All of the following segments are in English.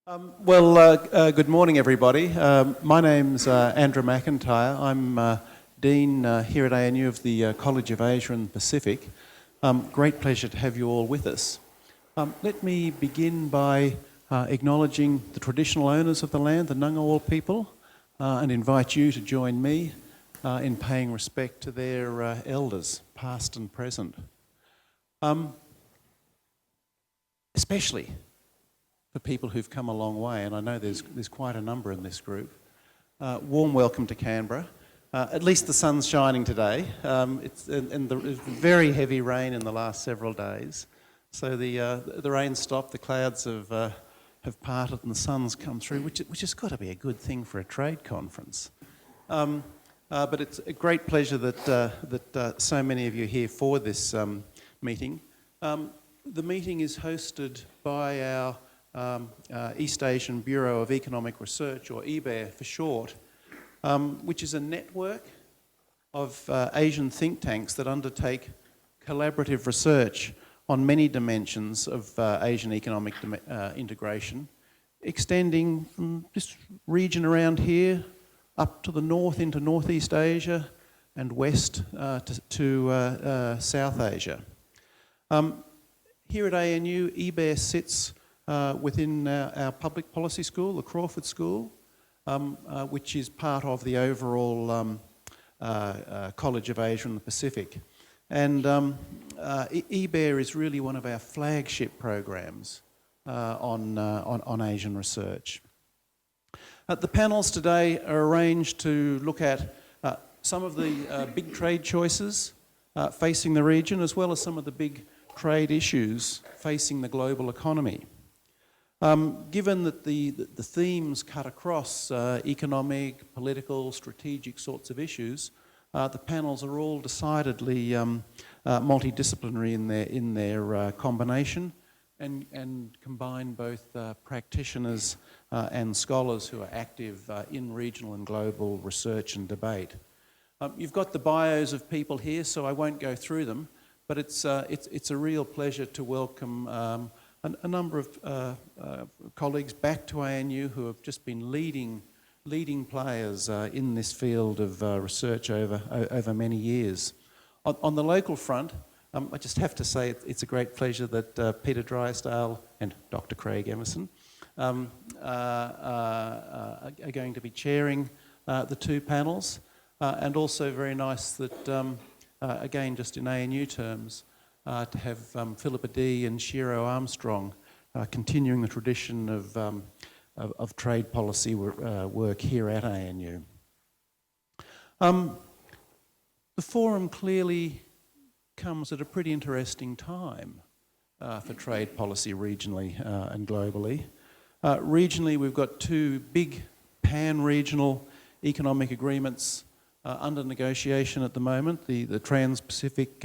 Good morning, everybody. My name's Andrew McIntyre. I'm Dean here at ANU of the College of Asia and the Pacific. Great pleasure to have you all with us. Let me begin by acknowledging the traditional owners of the land, the Ngunnawal people, and invite you to join me in paying respect to their elders, past and present. Especially for people who've come a long way, and I know there's quite a number in this group. Warm welcome to Canberra. At least the sun's shining today. It's very heavy rain in the last several days, so the rain stopped, the clouds have parted, and the sun's come through, which has got to be a good thing for a trade conference. But it's a great pleasure that so many of you are here for this meeting. The meeting is hosted by our East Asian Bureau of Economic Research, or EBER for short, which is a network of Asian think tanks that undertake collaborative research on many dimensions of Asian economic integration, extending from this region around here up to the north into Northeast Asia and west to South Asia. Here at ANU, EBER sits within our public policy school, the Crawford School, which is part of the overall College of Asia and the Pacific. And EBER is really one of our flagship programs on Asian research. The panels today are arranged to look at some of the big trade choices facing the region, as well as some of the big trade issues facing the global economy. Given that the themes cut across economic, political, strategic sorts of issues, the panels are all decidedly multidisciplinary in their combination and combine both practitioners and scholars who are active in regional and global research and debate. You've got the bios of people here, so I won't go through them, but it's a real pleasure to welcome a number of colleagues back to ANU who have just been leading players in this field of research over many years. On the local front, I just have to say it's a great pleasure that Peter Drysdale and Dr. Craig Emerson are going to be chairing the two panels, and also very nice that, again, just in ANU terms, to have Philippa D and Shiro Armstrong continuing the tradition of trade policy work here at ANU. The forum clearly comes at a pretty interesting time for trade policy regionally and globally. Regionally, we've got two big pan-regional economic agreements under negotiation at the moment, the Trans-Pacific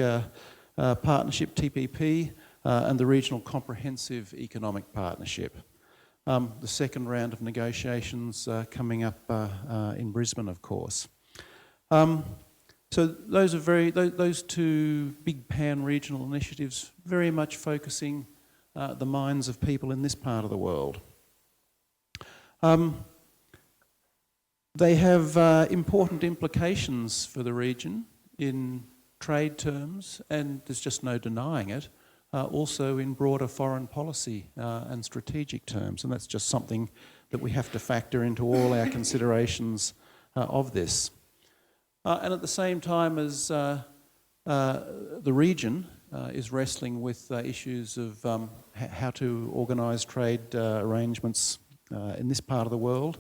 Partnership, TPP, and the Regional Comprehensive Economic Partnership. The second round of negotiations coming up in Brisbane, of course. So those two big pan-regional initiatives very much focusing the minds of people in this part of the world. They have important implications for the region in trade terms, and there's just no denying it, also in broader foreign policy and strategic terms, and that's just something that we have to factor into all our considerations of this. And at the same time as the region is wrestling with issues of how to organise trade arrangements in this part of the world,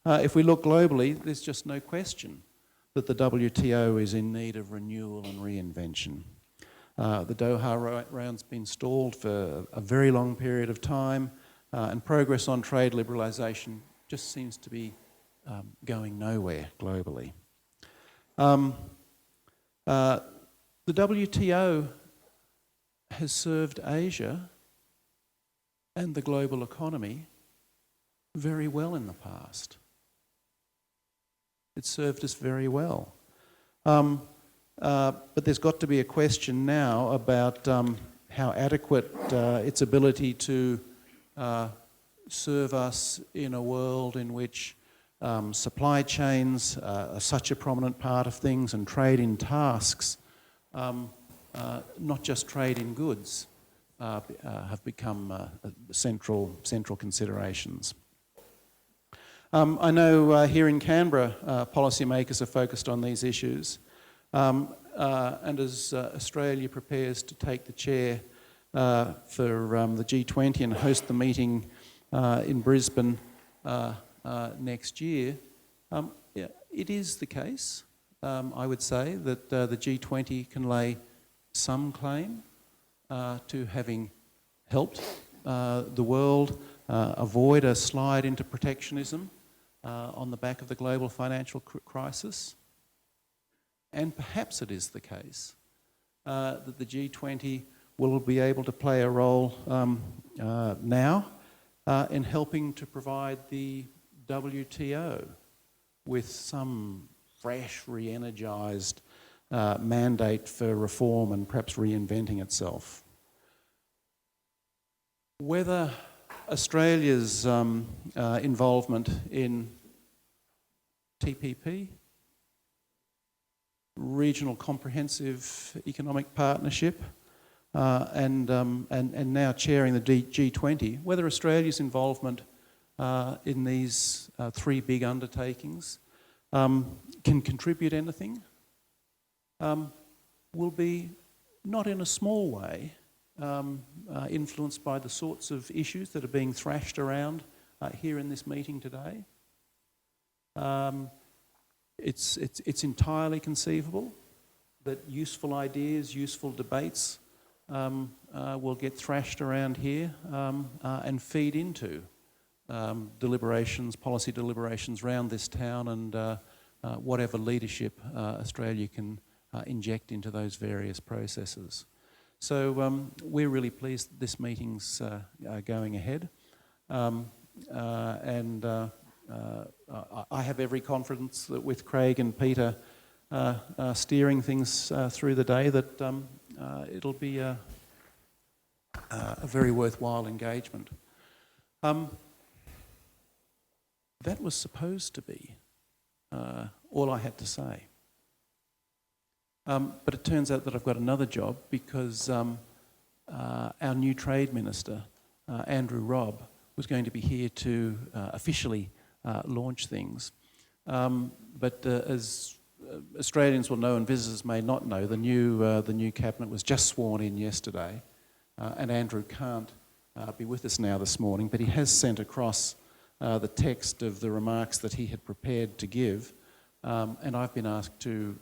if we look globally, there's just no question that the WTO is in need of renewal and reinvention. The Doha Round's been stalled for a very long period of time, and progress on trade liberalisation just seems to be going nowhere globally. The WTO has served Asia and the global economy very well in the past. It's served us very well. But there's got to be a question now about how adequate its ability to serve us in a world in which supply chains are such a prominent part of things, and trade in tasks, not just trade in goods, have become central considerations. I know here in Canberra, policymakers are focused on these issues, and as Australia prepares to take the chair for the G20 and host the meeting in Brisbane next year, yeah, it is the case, I would say, that the G20 can lay some claim to having helped the world avoid a slide into protectionism on the back of the global financial crisis. And perhaps it is the case that the G20 will be able to play a role now in helping to provide the WTO with some fresh, re-energised mandate for reform and perhaps reinventing itself. Whether Australia's involvement in TPP, Regional Comprehensive Economic Partnership, and now chairing the G20, whether Australia's involvement in these three big undertakings can contribute anything, will be, not in a small way, influenced by the sorts of issues that are being thrashed around here in this meeting today. It's entirely conceivable that useful ideas, useful debates will get thrashed around here and feed into deliberations, policy deliberations around this town, and whatever leadership Australia can inject into those various processes. So we're really pleased that this meeting's going ahead, and I have every confidence that with Craig and Peter steering things through the day, that it'll be a very worthwhile engagement. That was supposed to be all I had to say. But it turns out that I've got another job, because our new Trade Minister, Andrew Robb, was going to be here to officially launch things. But as Australians will know and visitors may not know, the new cabinet was just sworn in yesterday, and Andrew can't be with us now this morning, but he has sent across the text of the remarks that he had prepared to give, and I've been asked to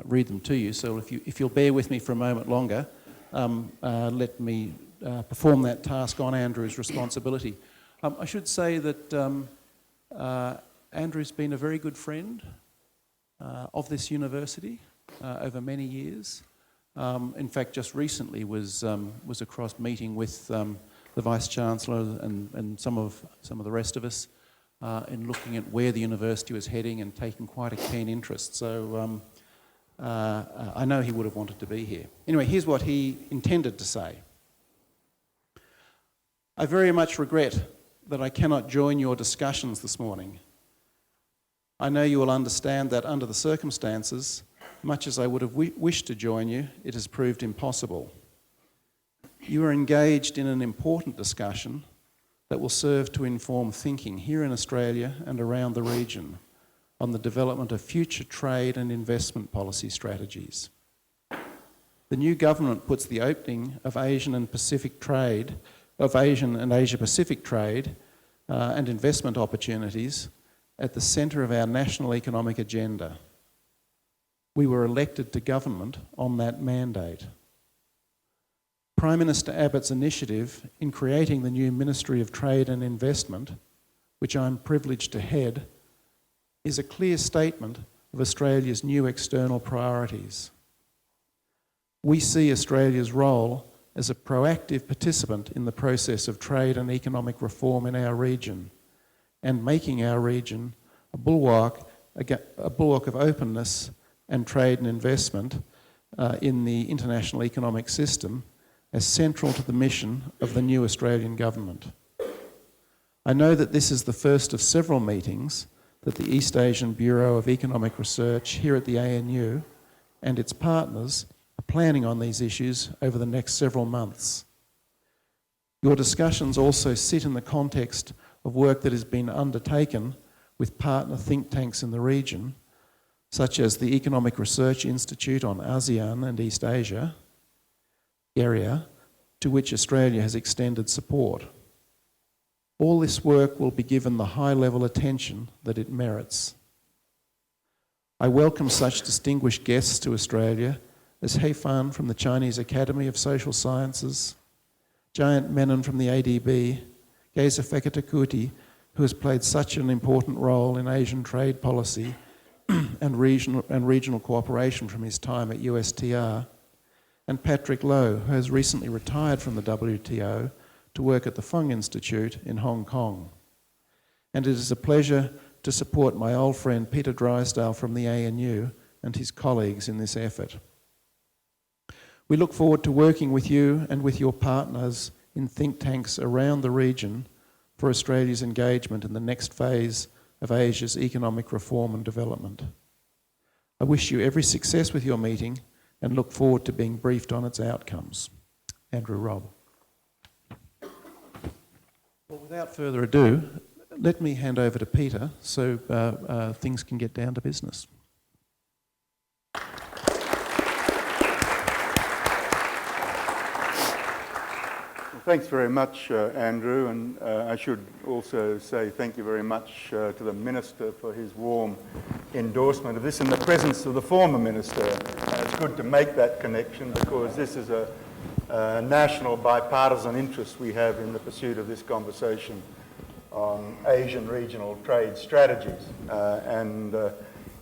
read them to you. So if you'll bear with me for a moment longer, let me perform that task on Andrew's responsibility. I should say that Andrew's been a very good friend of this university over many years. In fact, just recently was across meeting with the Vice-Chancellor and some of the rest of us in looking at where the university was heading and taking quite a keen interest. So I know he would have wanted to be here. Anyway, here's what he intended to say. I very much regret that I cannot join your discussions this morning. I know you will understand that under the circumstances, much as I would have wished to join you, it has proved impossible. You are engaged in an important discussion that will serve to inform thinking here in Australia and around the region on the development of future trade and investment policy strategies. The new government puts the opening of Asian and Asia-Pacific trade and investment opportunities at the centre of our national economic agenda. We were elected to government on that mandate. Prime Minister Abbott's initiative in creating the new Ministry of Trade and Investment, which I'm privileged to head, is a clear statement of Australia's new external priorities. We see Australia's role as a proactive participant in the process of trade and economic reform in our region, and making our region a bulwark of openness and trade and investment in the international economic system as central to the mission of the new Australian government. I know that this is the first of several meetings that the East Asian Bureau of Economic Research here at the ANU and its partners are planning on these issues over the next several months. Your discussions also sit in the context of work that has been undertaken with partner think tanks in the region, such as the Economic Research Institute on ASEAN and East Asia area, to which Australia has extended support. All this work will be given the high-level attention that it merits. I welcome such distinguished guests to Australia as He Fan from the Chinese Academy of Social Sciences, Giant Menon from the ADB, Geza Feketakuti, who has played such an important role in Asian trade policy and regional cooperation from his time at USTR, and Patrick Lowe, who has recently retired from the WTO to work at the Fung Institute in Hong Kong. And it is a pleasure to support my old friend Peter Drysdale from the ANU and his colleagues in this effort. We look forward to working with you and with your partners in think tanks around the region for Australia's engagement in the next phase of Asia's economic reform and development. I wish you every success with your meeting and look forward to being briefed on its outcomes. Andrew Robb. Well, without further ado, let me hand over to Peter so things can get down to business. Thanks very much, Andrew, and I should also say thank you very much to the Minister for his warm endorsement of this in the presence of the former Minister. It's good to make that connection because this is a national bipartisan interest we have in the pursuit of this conversation on Asian regional trade strategies. And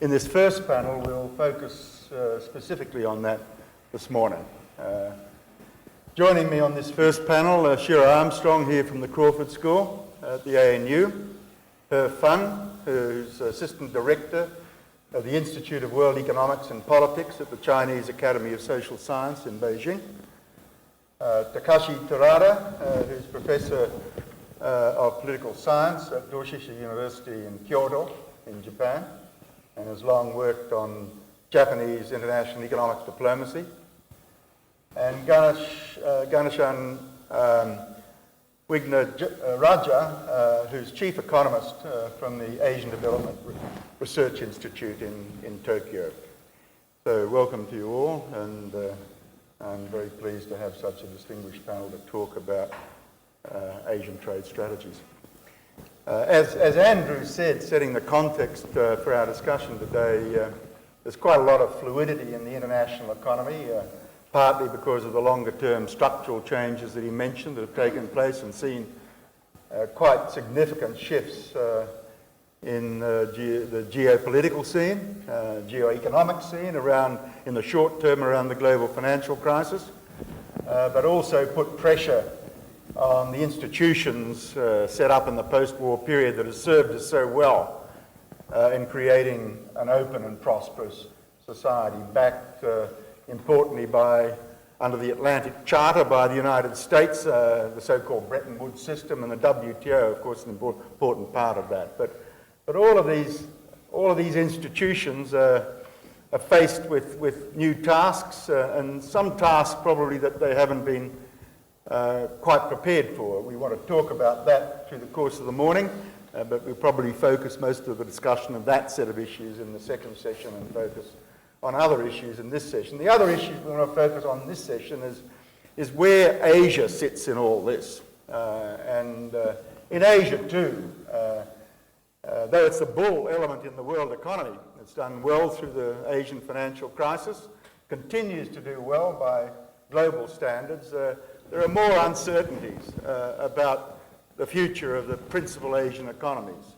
in this first panel, we'll focus specifically on that this morning. Joining me on this first panel, Shira Armstrong here from the Crawford School at the ANU, He Fan, who's Assistant Director of the Institute of World Economics and Politics at the Chinese Academy of Social Science in Beijing, Takashi Terada, who's Professor of Political Science at Doshisha University in Kyoto in Japan, and has long worked on Japanese international economics diplomacy, and Ganeshan Wignaraja, who's Chief Economist from the Asian Development Research Institute in Tokyo. So welcome to you all, and I'm very pleased to have such a distinguished panel to talk about Asian trade strategies. As Andrew said, setting the context for our discussion today, there's quite a lot of fluidity in the international economy, partly because of the longer-term structural changes that he mentioned that have taken place and seen quite significant shifts in the geopolitical scene, geoeconomic scene around, in the short term, around the global financial crisis, but also put pressure on the institutions set up in the post-war period that has served us so well in creating an open and prosperous society, backed importantly under the Atlantic Charter by the United States, the so-called Bretton Woods system, and the WTO, of course, an important part of that. But all of these institutions are faced with new tasks, and some tasks probably that they haven't been quite prepared for. We want to talk about that through the course of the morning, but we'll probably focus most of the discussion of that set of issues in the second session and focus on other issues in this session. The other issues we want to focus on in this session is where Asia sits in all this. And in Asia too, though it's the bull element in the world economy, it's done well through the Asian financial crisis, continues to do well by global standards, there are more uncertainties about the future of the principal Asian economies.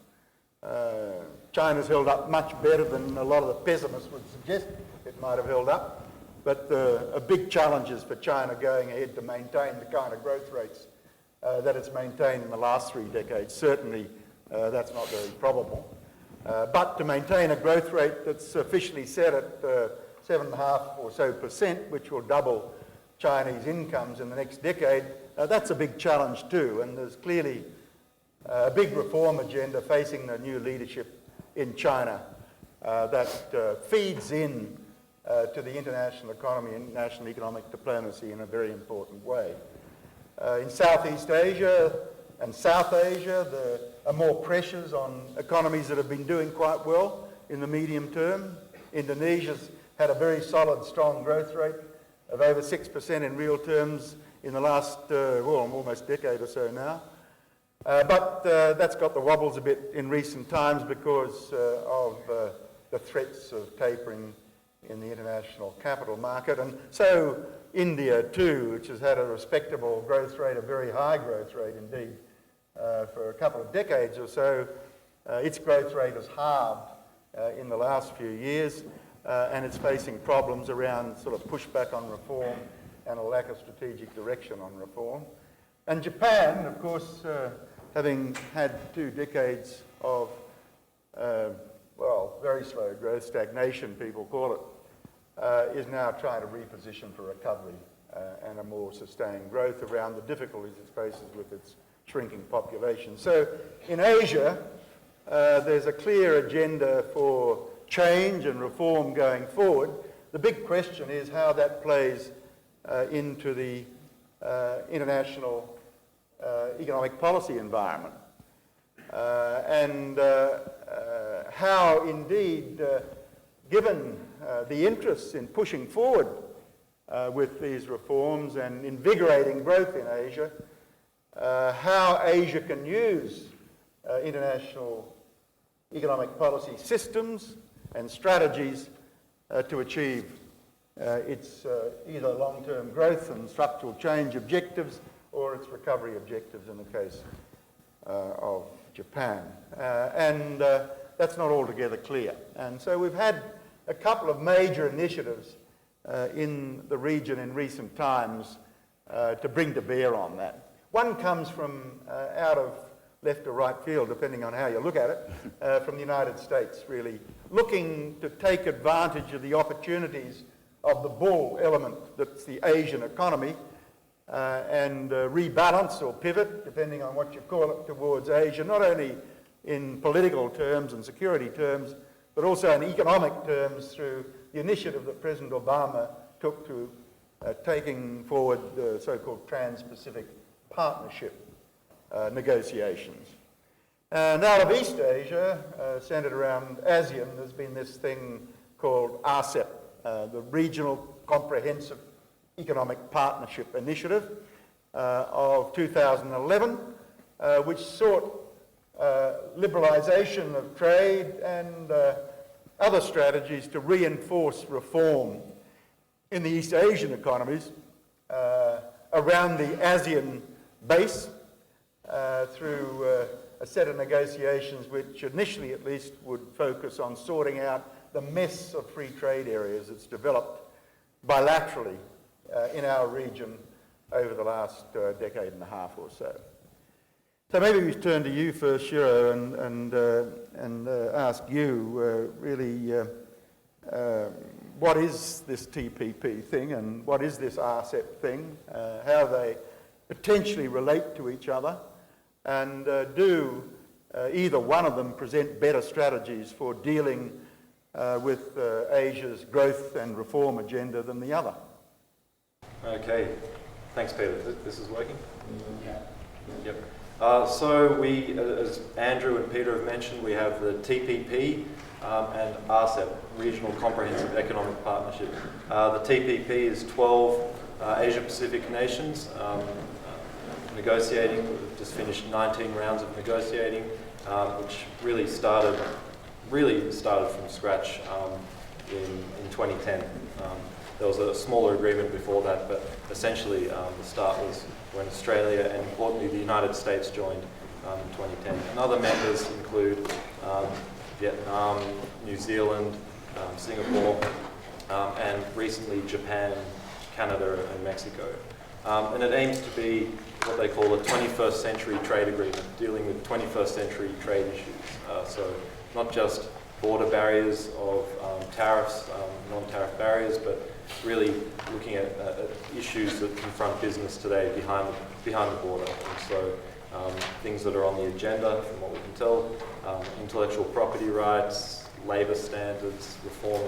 China's held up much better than a lot of the pessimists would suggest it might have held up, but a big challenge is for China going ahead to maintain the kind of growth rates that it's maintained in the last 3 decades. Certainly that's not very probable. But to maintain a growth rate that's officially set at 7.5% or so, which will double Chinese incomes in the next decade, that's a big challenge too, and there's clearly a big reform agenda facing the new leadership in China that feeds in to the international economy and national economic diplomacy in a very important way. In Southeast Asia and South Asia, there are more pressures on economies that have been doing quite well in the medium term. Indonesia's had a very solid, strong growth rate of over 6% in real terms in the last, almost decade or so now. But that's got the wobbles a bit in recent times because of the threats of tapering in the international capital market. And so India too, which has had a respectable growth rate, a very high growth rate indeed, for a couple of decades or so, its growth rate has halved in the last few years, and it's facing problems around sort of pushback on reform and a lack of strategic direction on reform. And Japan, of course, having had 2 decades of, very slow growth, stagnation people call it, is now trying to reposition for recovery and a more sustained growth around the difficulties it faces with its shrinking population. So in Asia, there's a clear agenda for change and reform going forward. The big question is how that plays into the international economic policy environment. And how indeed, given the interests in pushing forward with these reforms and invigorating growth in Asia, how Asia can use international economic policy systems and strategies to achieve its either long-term growth and structural change objectives or its recovery objectives in the case of Japan. And that's not altogether clear. And so we've had a couple of major initiatives in the region in recent times to bring to bear on that. One comes from out of left or right field, depending on how you look at it, from the United States, really, looking to take advantage of the opportunities of the bull element that's the Asian economy and rebalance or pivot, depending on what you call it, towards Asia, not only in political terms and security terms, but also in economic terms through the initiative that President Obama took to taking forward the so-called Trans-Pacific Partnership negotiations. And out of East Asia, centered around ASEAN, there's been this thing called RCEP, the Regional Comprehensive Economic Partnership Initiative of 2011, which sought liberalisation of trade and other strategies to reinforce reform in the East Asian economies around the ASEAN base through a set of negotiations which initially at least would focus on sorting out the mess of free trade areas that's developed bilaterally in our region over the last decade and a half or so. So maybe we turn to you first, Shiro, and ask you really what is this TPP thing and what is this RCEP thing, how they potentially relate to each other, and do either one of them present better strategies for dealing with Asia's growth and reform agenda than the other? Okay, thanks Peter. This is working? Yeah. Yep. So we, as Andrew and Peter have mentioned, we have the TPP and RCEP, Regional Comprehensive Economic Partnership. The TPP is 12 Asia-Pacific nations negotiating. We've just finished 19 rounds of negotiating, which really started from scratch in 2010. There was a smaller agreement before that, but essentially the start was when Australia and importantly the United States joined in 2010. And other members include Vietnam, New Zealand, Singapore, and recently Japan, Canada and Mexico. And it aims to be what they call a 21st century trade agreement, dealing with 21st century trade issues. So not just border barriers of tariffs, non-tariff barriers, but really looking at issues that confront business today behind the border. And so things that are on the agenda, from what we can tell, intellectual property rights, labour standards, reform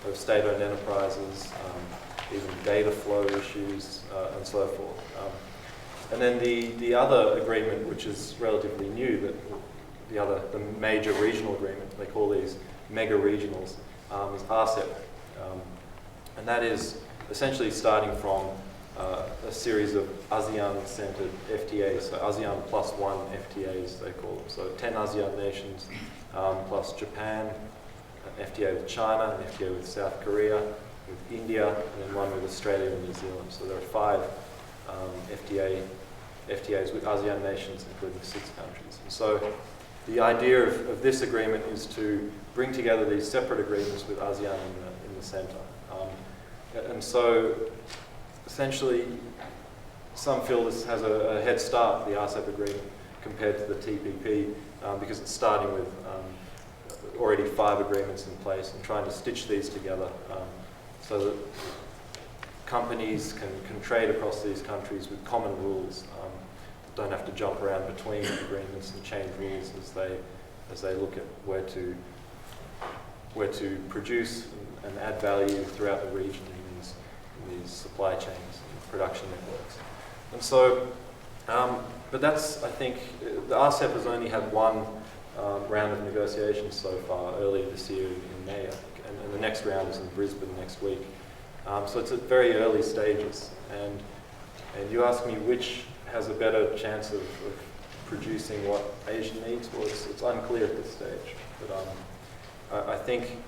of state-owned enterprises, even data flow issues, and so forth. And then the other agreement, which is relatively new, the major regional agreement, they call these mega regionals, is RCEP. And that is essentially starting from a series of ASEAN-centered FTAs, so ASEAN plus one FTAs, they call them. So 10 ASEAN nations plus Japan, an FTA with China, an FTA with South Korea, with India, and then one with Australia and New Zealand. So there are 5 FTAs with ASEAN nations, including 6 countries. And so the idea of this agreement is to bring together these separate agreements with ASEAN in the centre. And so essentially, some feel this has a head start, the RCEP agreement, compared to the TPP, because it's starting with already 5 agreements in place and trying to stitch these together so that companies can trade across these countries with common rules, don't have to jump around between agreements and change rules as they look at where to produce and add value throughout the region in these supply chains and production networks. And so, but that's, I think, the RCEP has only had one round of negotiations so far, earlier this year in May, I think, and the next round is in Brisbane next week. So it's at very early stages, and you ask me which has a better chance of producing what Asia needs. Well, it's unclear at this stage, but I think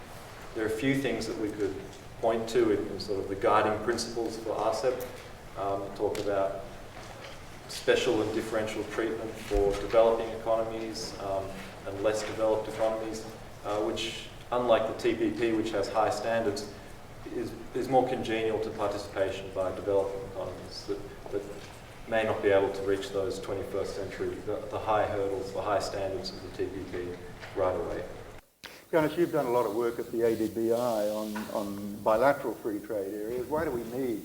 there are a few things that we could point to in sort of the guiding principles for RCEP. Talk about special and differential treatment for developing economies and less developed economies, which, unlike the TPP, which has high standards, is more congenial to participation by developing economies that may not be able to reach those 21st century, the high hurdles, the high standards of the TPP right away. Jonas, you've done a lot of work at the ADBI on bilateral free trade areas. Why do we need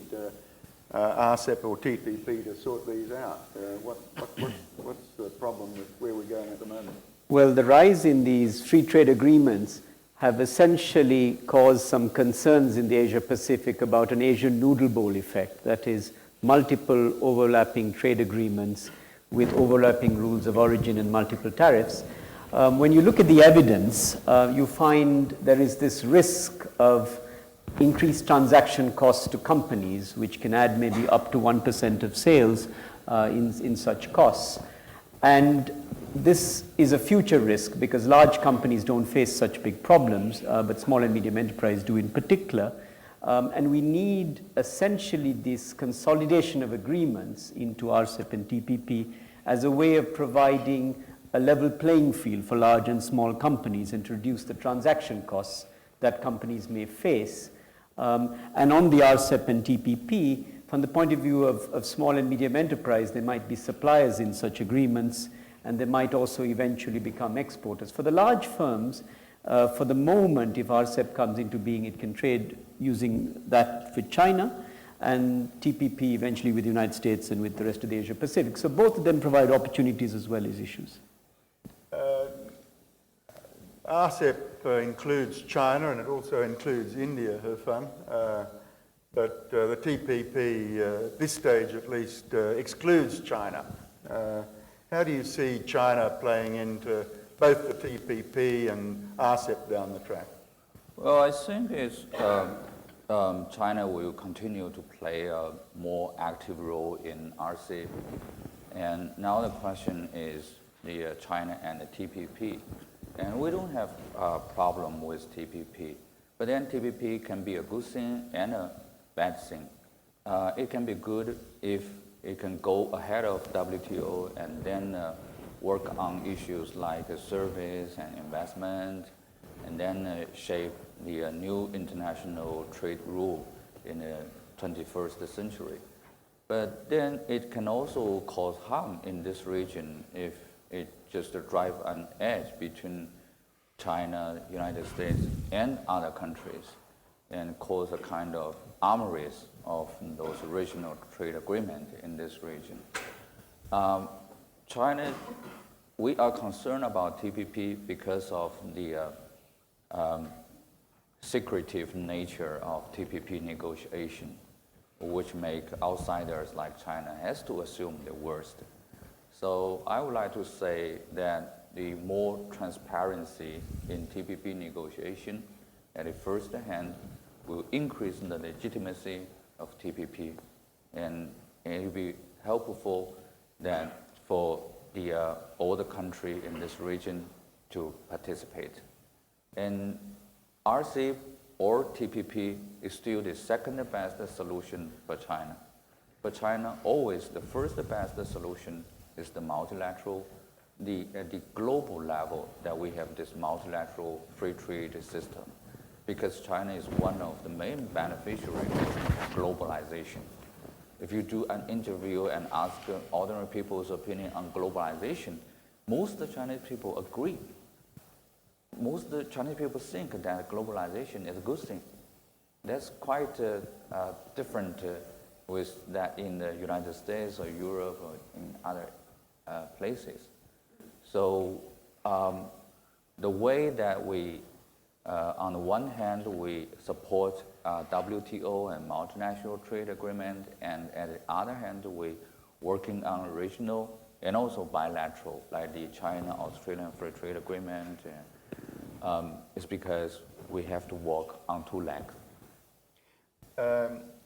RCEP or TPP to sort these out? What's the problem with where we're going at the moment? Well, the rise in these free trade agreements have essentially caused some concerns in the Asia-Pacific about an Asian noodle bowl effect, that is, multiple overlapping trade agreements with overlapping rules of origin and multiple tariffs. When you look at the evidence, you find there is this risk of increased transaction costs to companies, which can add maybe up to 1% of sales in such costs. And this is a future risk because large companies don't face such big problems, but small and medium enterprise do in particular. And we need essentially this consolidation of agreements into RCEP and TPP as a way of providing a level playing field for large and small companies and to reduce the transaction costs that companies may face. And on the RCEP and TPP, from the point of view of small and medium enterprise, they might be suppliers in such agreements, and they might also eventually become exporters. For the large firms, for the moment, if RCEP comes into being, it can trade using that with China, and TPP eventually with the United States and with the rest of the Asia Pacific. So both of them provide opportunities as well as issues. RCEP includes China and it also includes India, her fun. But the TPP, at this stage at least, excludes China. How do you see China playing into both the TPP and RCEP down the track? Well, I think China will continue to play a more active role in RCEP. And now the question is the China and the TPP. And we don't have a problem with TPP. But then TPP can be a good thing and a bad thing. It can be good if it can go ahead of WTO and then work on issues like service and investment, and then shape the new international trade rule in the 21st century. But then it can also cause harm in this region if it just drive an edge between China, United States, and other countries, and cause a kind of arms race of those regional trade agreements in this region. China, we are concerned about TPP because of the secretive nature of TPP negotiation, which make outsiders like China has to assume the worst. So I would like to say that the more transparency in TPP negotiation at the first hand will increase the legitimacy of TPP, and it will be helpful then for the all the country in this region to participate. And RCEP or TPP is still the second best solution for China. For China, always the first best solution is the multilateral, at the global level that we have this multilateral free trade system, because China is one of the main beneficiaries of globalization. If you do an interview and ask ordinary people's opinion on globalization, most of the Chinese people agree. Most of the Chinese people think that globalization is a good thing. That's quite different with that in the United States or Europe or in other places. So the way that we, on the one hand, we support WTO and multinational trade agreement, and at the other hand, we working on regional and also bilateral, like the China-Australian Free Trade Agreement. It's because we have to walk on two legs.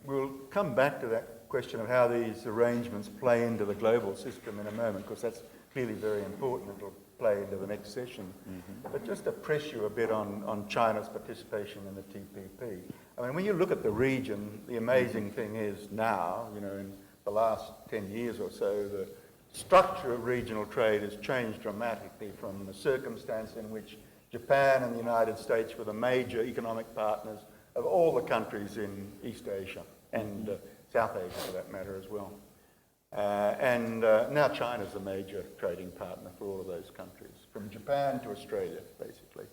We'll come back to that question of how these arrangements play into the global system in a moment, because that's clearly very important. It'll play into the next session. Mm-hmm. But just to press you a bit on China's participation in the TPP. I mean, when you look at the region, the amazing thing is now, you know, in the last 10 years or so, the structure of regional trade has changed dramatically from the circumstance in which Japan and the United States were the major economic partners of all the countries in East Asia and South Asia for that matter as well. Now China's the major trading partner for all of those countries, from Japan to Australia, basically.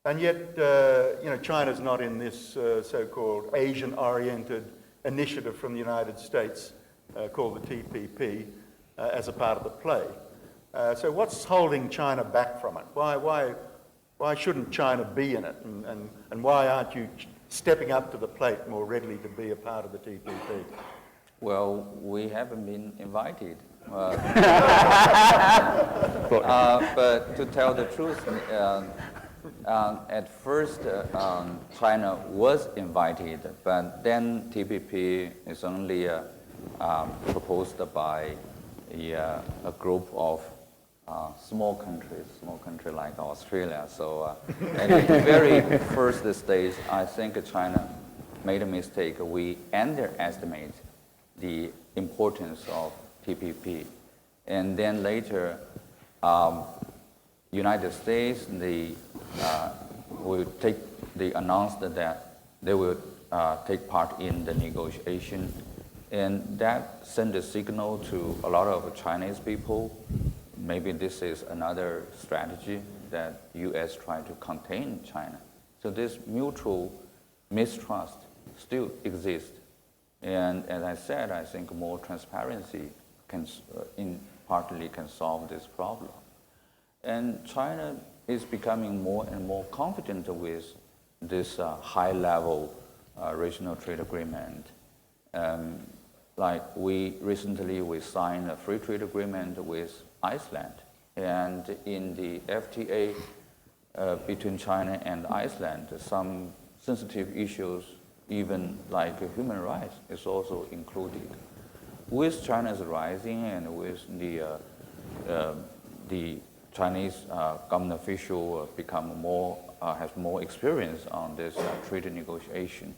And yet, you know, China's not in this so-called Asian-oriented initiative from the United States called the TPP as a part of the play. So what's holding China back from it? Why shouldn't China be in it? And why aren't you stepping up to the plate more readily to be a part of the TPP? Well, we haven't been invited. But to tell the truth, at first China was invited, but then TPP is only proposed by a group of small country like Australia. So at the very first stage, I think China made a mistake. We underestimate the importance of TPP. And then later, United States, they announced that they will take part in the negotiation. And that sent a signal to a lot of Chinese people. Maybe this is another strategy that U.S. trying to contain China. So this mutual mistrust still exists. And as I said, I think more transparency partly can solve this problem. And China is becoming more and more confident with this high-level regional trade agreement. Like recently we signed a free trade agreement with Iceland. And in the FTA between China and Iceland, some sensitive issues, even like human rights, is also included. With China's rising and with the Chinese government official has more experience on this trade negotiation,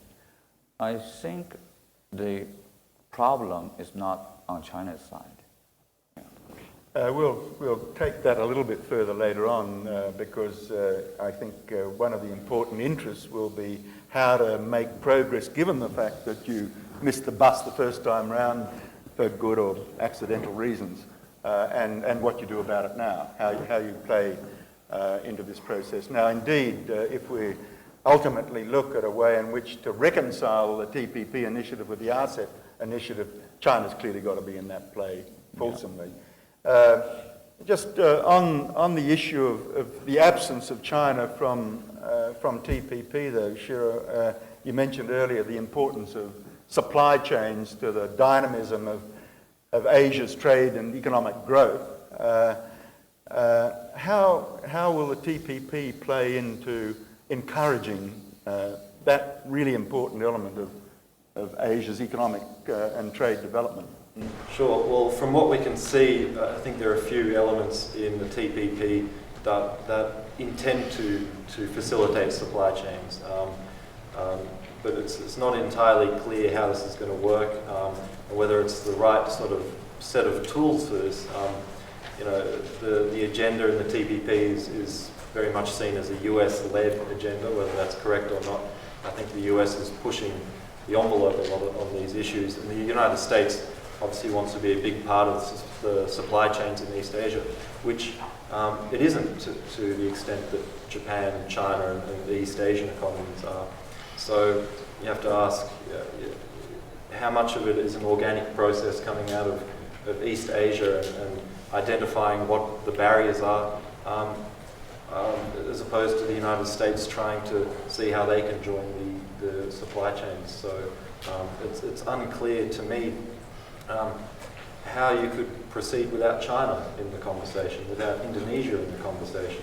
I think the problem is not on China's side. We'll take that a little bit further later on because I think one of the important interests will be how to make progress given the fact that you missed the bus the first time round for good or accidental reasons, and what you do about it now, how you play into this process. Now, indeed, if we ultimately look at a way in which to reconcile the TPP initiative with the RCEP initiative, China's clearly got to be in that play fulsomely. Just on the issue of the absence of China from TPP, though, Shiro, you mentioned earlier the importance of supply chains to the dynamism of Asia's trade and economic growth. How will the TPP play into encouraging that really important element of Asia's economic and trade development? Sure. Well, from what we can see, I think there are a few elements in the TPP that intend to facilitate supply chains. But it's not entirely clear how this is going to work, or whether it's the right sort of set of tools for this. You know, the agenda in the TPP is very much seen as a US-led agenda, whether that's correct or not. I think the US is pushing the envelope a lot on these issues, and the United States obviously wants to be a big part of the supply chains in East Asia, which it isn't to the extent that Japan, China, and the East Asian economies are. So you have to ask how much of it is an organic process coming out of East Asia and identifying what the barriers are, as opposed to the United States trying to see how they can join the supply chains. So it's unclear to me how you could proceed without China in the conversation, without Indonesia in the conversation,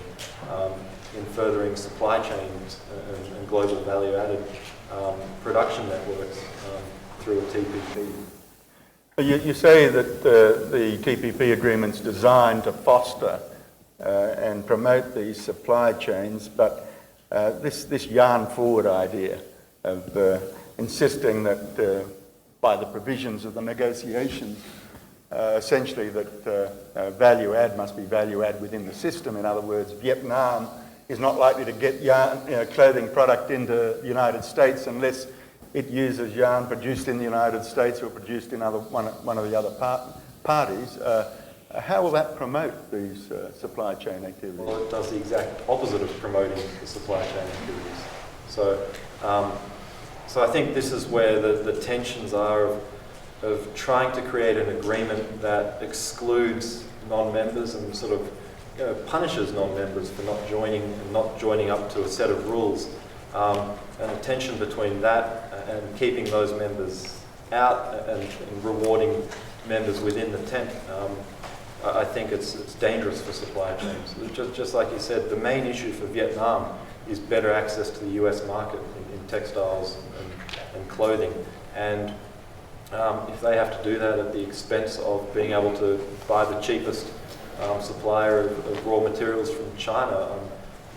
in furthering supply chains and global value-added production networks through a TPP. You say that the TPP agreement's designed to foster and promote these supply chains, but this yarn-forward idea of insisting that by the provisions of the negotiations, essentially that value-add must be value-add within the system. In other words, Vietnam is not likely to get yarn, clothing product into the United States unless it uses yarn produced in the United States or produced in one of the other parties. How will that promote these supply chain activities? Well, it does the exact opposite of promoting the supply chain activities. So I think this is where the tensions are of trying to create an agreement that excludes non-members and sort of punishes non-members for not joining up to a set of rules. And a tension between that and keeping those members out and rewarding members within the tent. I think it's dangerous for supply chains. Just like you said, the main issue for Vietnam is better access to the US market in textiles and clothing. And if they have to do that at the expense of being able to buy the cheapest supplier of raw materials from China,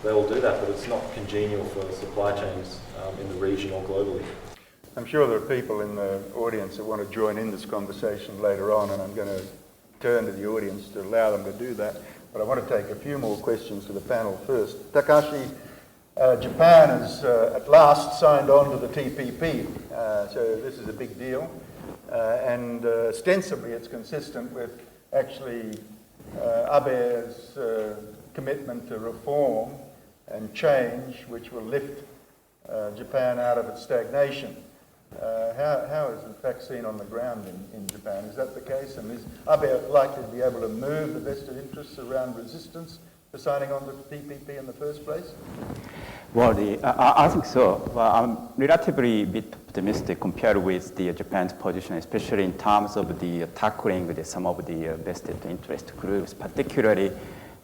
they will do that, but it's not congenial for supply chains in the region or globally. I'm sure there are people in the audience that want to join in this conversation later on, and I'm going to turn to the audience to allow them to do that. But I want to take a few more questions to the panel first. Takashi, Japan has at last signed on to the TPP, so this is a big deal. And ostensibly it's consistent with actually Abe's commitment to reform and change, which will lift Japan out of its stagnation. How is the fact seen on the ground in Japan? Is that the case? And is Abe likely to be able to move the vested interests around resistance for signing on to the TPP in the first place? Well, I think so. Well, I'm relatively a bit optimistic compared with Japan's position, especially in terms of tackling some of the vested interest groups, particularly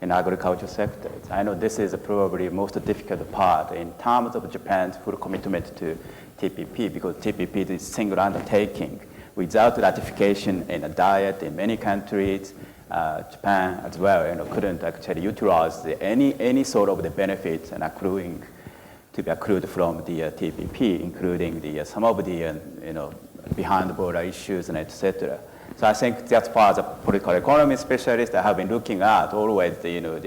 in agriculture sectors. I know this is probably the most difficult part in terms of Japan's full commitment to TPP, because TPP is a single undertaking. Without ratification in a diet in many countries, Japan as well, couldn't actually utilize any sort of the benefits and to be accrued from the TPP, including some of the behind the border issues and etc. So I think that's part of the political economy specialists that have been looking at always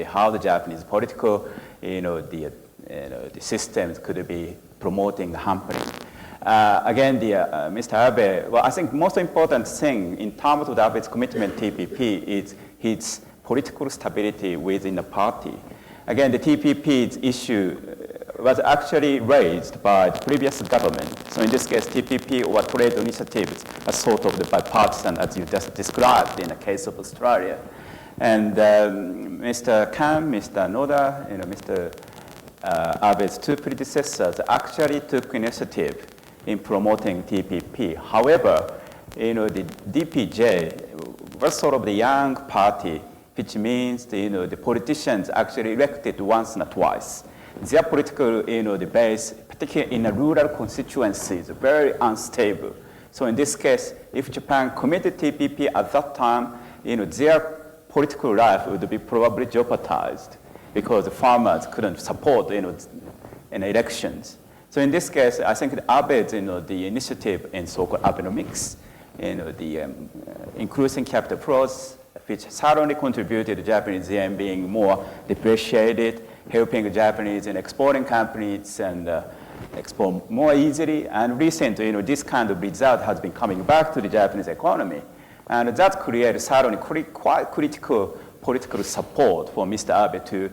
how the Japanese political the systems could be promoting the hampering. Again, Mr. Abe, well, I think most important thing in terms of Abe's commitment to TPP is his political stability within the party. Again, the TPP's issue was actually raised by the previous government. So in this case, TPP or trade initiatives are sort of the bipartisan, as you just described in the case of Australia. And Mr. Kan, Mr. Noda, Mr. Abe's two predecessors actually took initiative in promoting TPP. However, the DPJ was sort of the young party, which means the politicians actually elected once and twice. Their political the base, particularly in the rural constituencies, very unstable. So in this case, if Japan committed TPP at that time, their political life would be probably jeopardized because the farmers couldn't support in elections. So in this case, I think Abe's the initiative in so-called Abenomics, the increasing capital flows, which certainly contributed to Japanese yen being more depreciated, helping the Japanese in exporting companies and export more easily. And recently, this kind of result has been coming back to the Japanese economy. And that created certainly quite critical political support for Mr. Abe to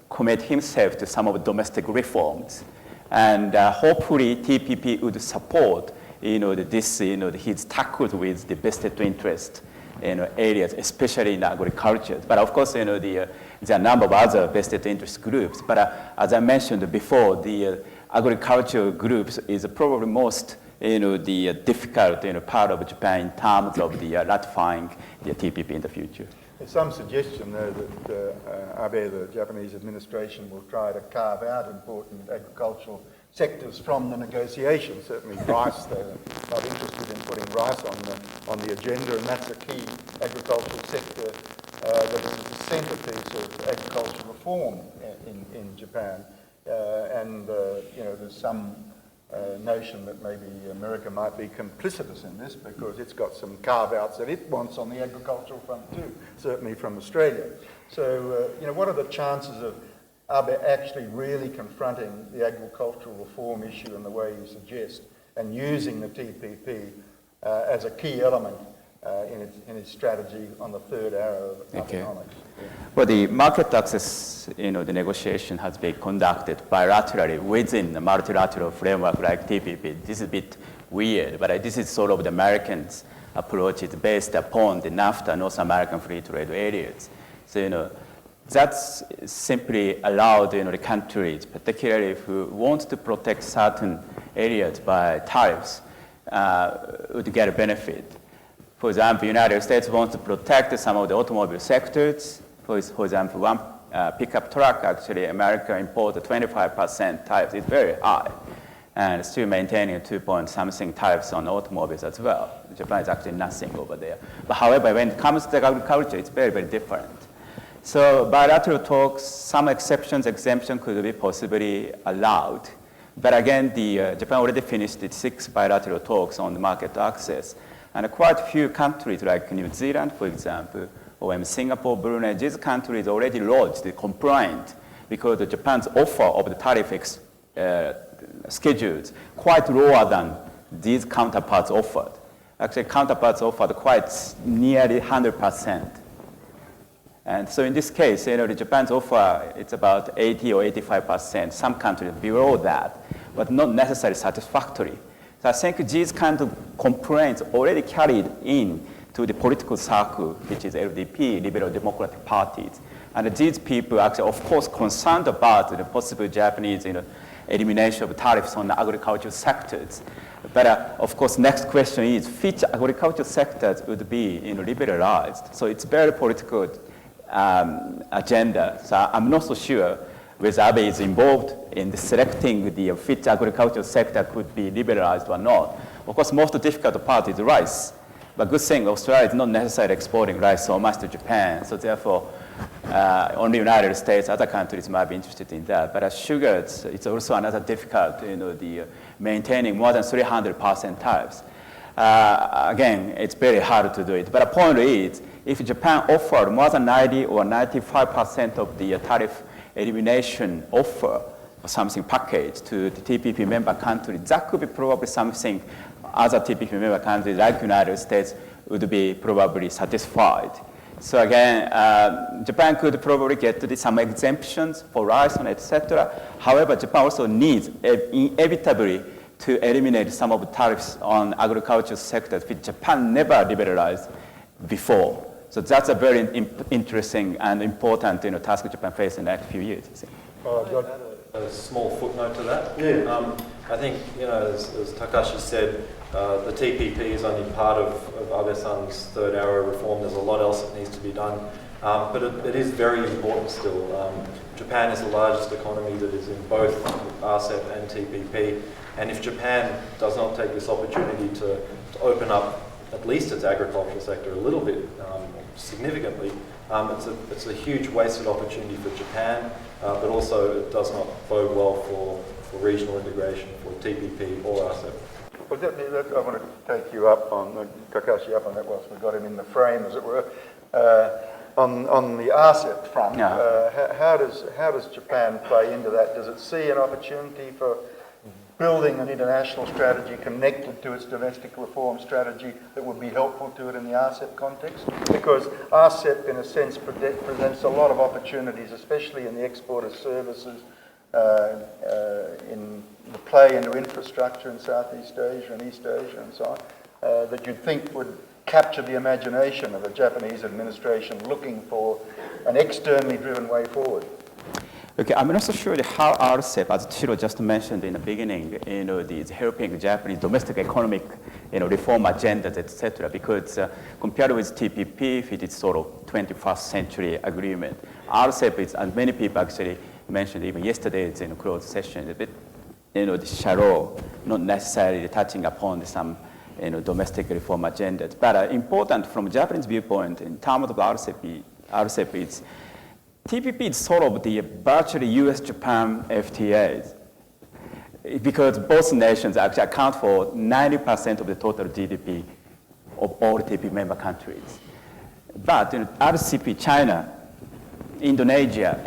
commit himself to some of the domestic reforms. And hopefully TPP would support his tackled with the vested interest areas, especially in agriculture. But of course, there are a number of other vested interest groups. But as I mentioned before, the agricultural groups is probably most the difficult part of Japan in terms of the ratifying the TPP in the future. There's some suggestion, though, that Abe, the Japanese administration, will try to carve out important agricultural sectors from the negotiations. Certainly rice, they're not interested in putting rice on the agenda, and that's a key agricultural sector that is the centerpiece of agricultural reform in Japan. There's some notion that maybe America might be complicitous in this because it's got some carve-outs that it wants on the agricultural front too, certainly from Australia. So, what are the chances of Abe actually really confronting the agricultural reform issue in the way you suggest and using the TPP as a key element in its strategy on the third arrow of economics? Yeah. Well, the market access, the negotiation has been conducted bilaterally within the multilateral framework like TPP. This is a bit weird, but this is sort of the Americans' approach. It's based upon the NAFTA, North American Free Trade Areas. So, that's simply allowed the countries, particularly who want to protect certain areas by tariffs, would get a benefit. For example, the United States wants to protect some of the automobile sectors. For example, one pickup truck, actually, America imported 25% tariffs. It's very high. And still maintaining 2-point-something tariffs on automobiles as well. Japan is actually nothing over there. But however, when it comes to agriculture, it's very, very different. So bilateral talks, some exceptions, exemption could be possibly allowed. But again, Japan already finished its 6 bilateral talks on the market access. And quite a few countries like New Zealand, for example, or Singapore, Brunei, these countries already lodged the complaint because Japan's offer of the tariff schedules quite lower than these counterparts offered. Actually, counterparts offered quite nearly 100%. And so in this case, the Japan's offer, it's about 80 or 85%. Some countries below that, but not necessarily satisfactory. So I think these kind of complaints already carried in to the political circle, which is LDP, Liberal Democratic Parties. And these people actually, of course, concerned about the possible Japanese elimination of tariffs on the agricultural sectors. But of course, next question is, which agricultural sectors would be liberalized? So it's very political agenda. So I'm not so sure whether Abe is involved in selecting the which agricultural sector could be liberalized or not. Of course, most difficult part is rice. But good thing, Australia is not necessarily exporting rice so much to Japan. So therefore, only the United States, other countries might be interested in that. But sugar, it's also another difficult, the maintaining more than 300% tariffs. Again, it's very hard to do it. But the point is, if Japan offered more than 90 or 95% of the tariff elimination offer or something package to the TPP member countries, that could be probably something other TPP member countries like the United States would be probably satisfied. So again, Japan could probably get some exemptions for rice and etc. However, Japan also needs inevitably to eliminate some of the tariffs on agricultural sectors which Japan never liberalized before. So that's a very interesting and important task Japan faces in the next few years. A small footnote to that. Yeah. I think, as Takashi said, the TPP is only part of Abe-san's third arrow reform. There's a lot else that needs to be done. But it is very important still. Japan is the largest economy that is in both RCEP and TPP. And if Japan does not take this opportunity to open up at least its agricultural sector a little bit, significantly, it's a huge wasted opportunity for Japan, but also it does not bode well for regional integration, for TPP or RCEP. Well, I want to take you up on, Takashi up on that whilst we've got him in the frame, as it were. On the RCEP front, how does Japan play into that? Does it see an opportunity for building an international strategy connected to its domestic reform strategy that would be helpful to it in the RCEP context? Because RCEP, in a sense, presents a lot of opportunities, especially in the export of services, in the play into infrastructure in Southeast Asia and East Asia and so on, that you'd think would capture the imagination of the Japanese administration looking for an externally driven way forward. Okay, I'm not so sure how RCEP, as Chiro just mentioned in the beginning, is helping Japanese domestic economic, reform agendas, etc. Because compared with TPP, which is sort of 21st century agreement, RCEP is, as many people actually mentioned even yesterday in a closed session, a bit, shallow, not necessarily touching upon some, domestic reform agendas. But important from Japanese viewpoint in terms of RCEP is TPP is sort of the virtually US-Japan FTAs because both nations actually account for 90% of the total GDP of all TPP member countries. But RCEP, China, Indonesia,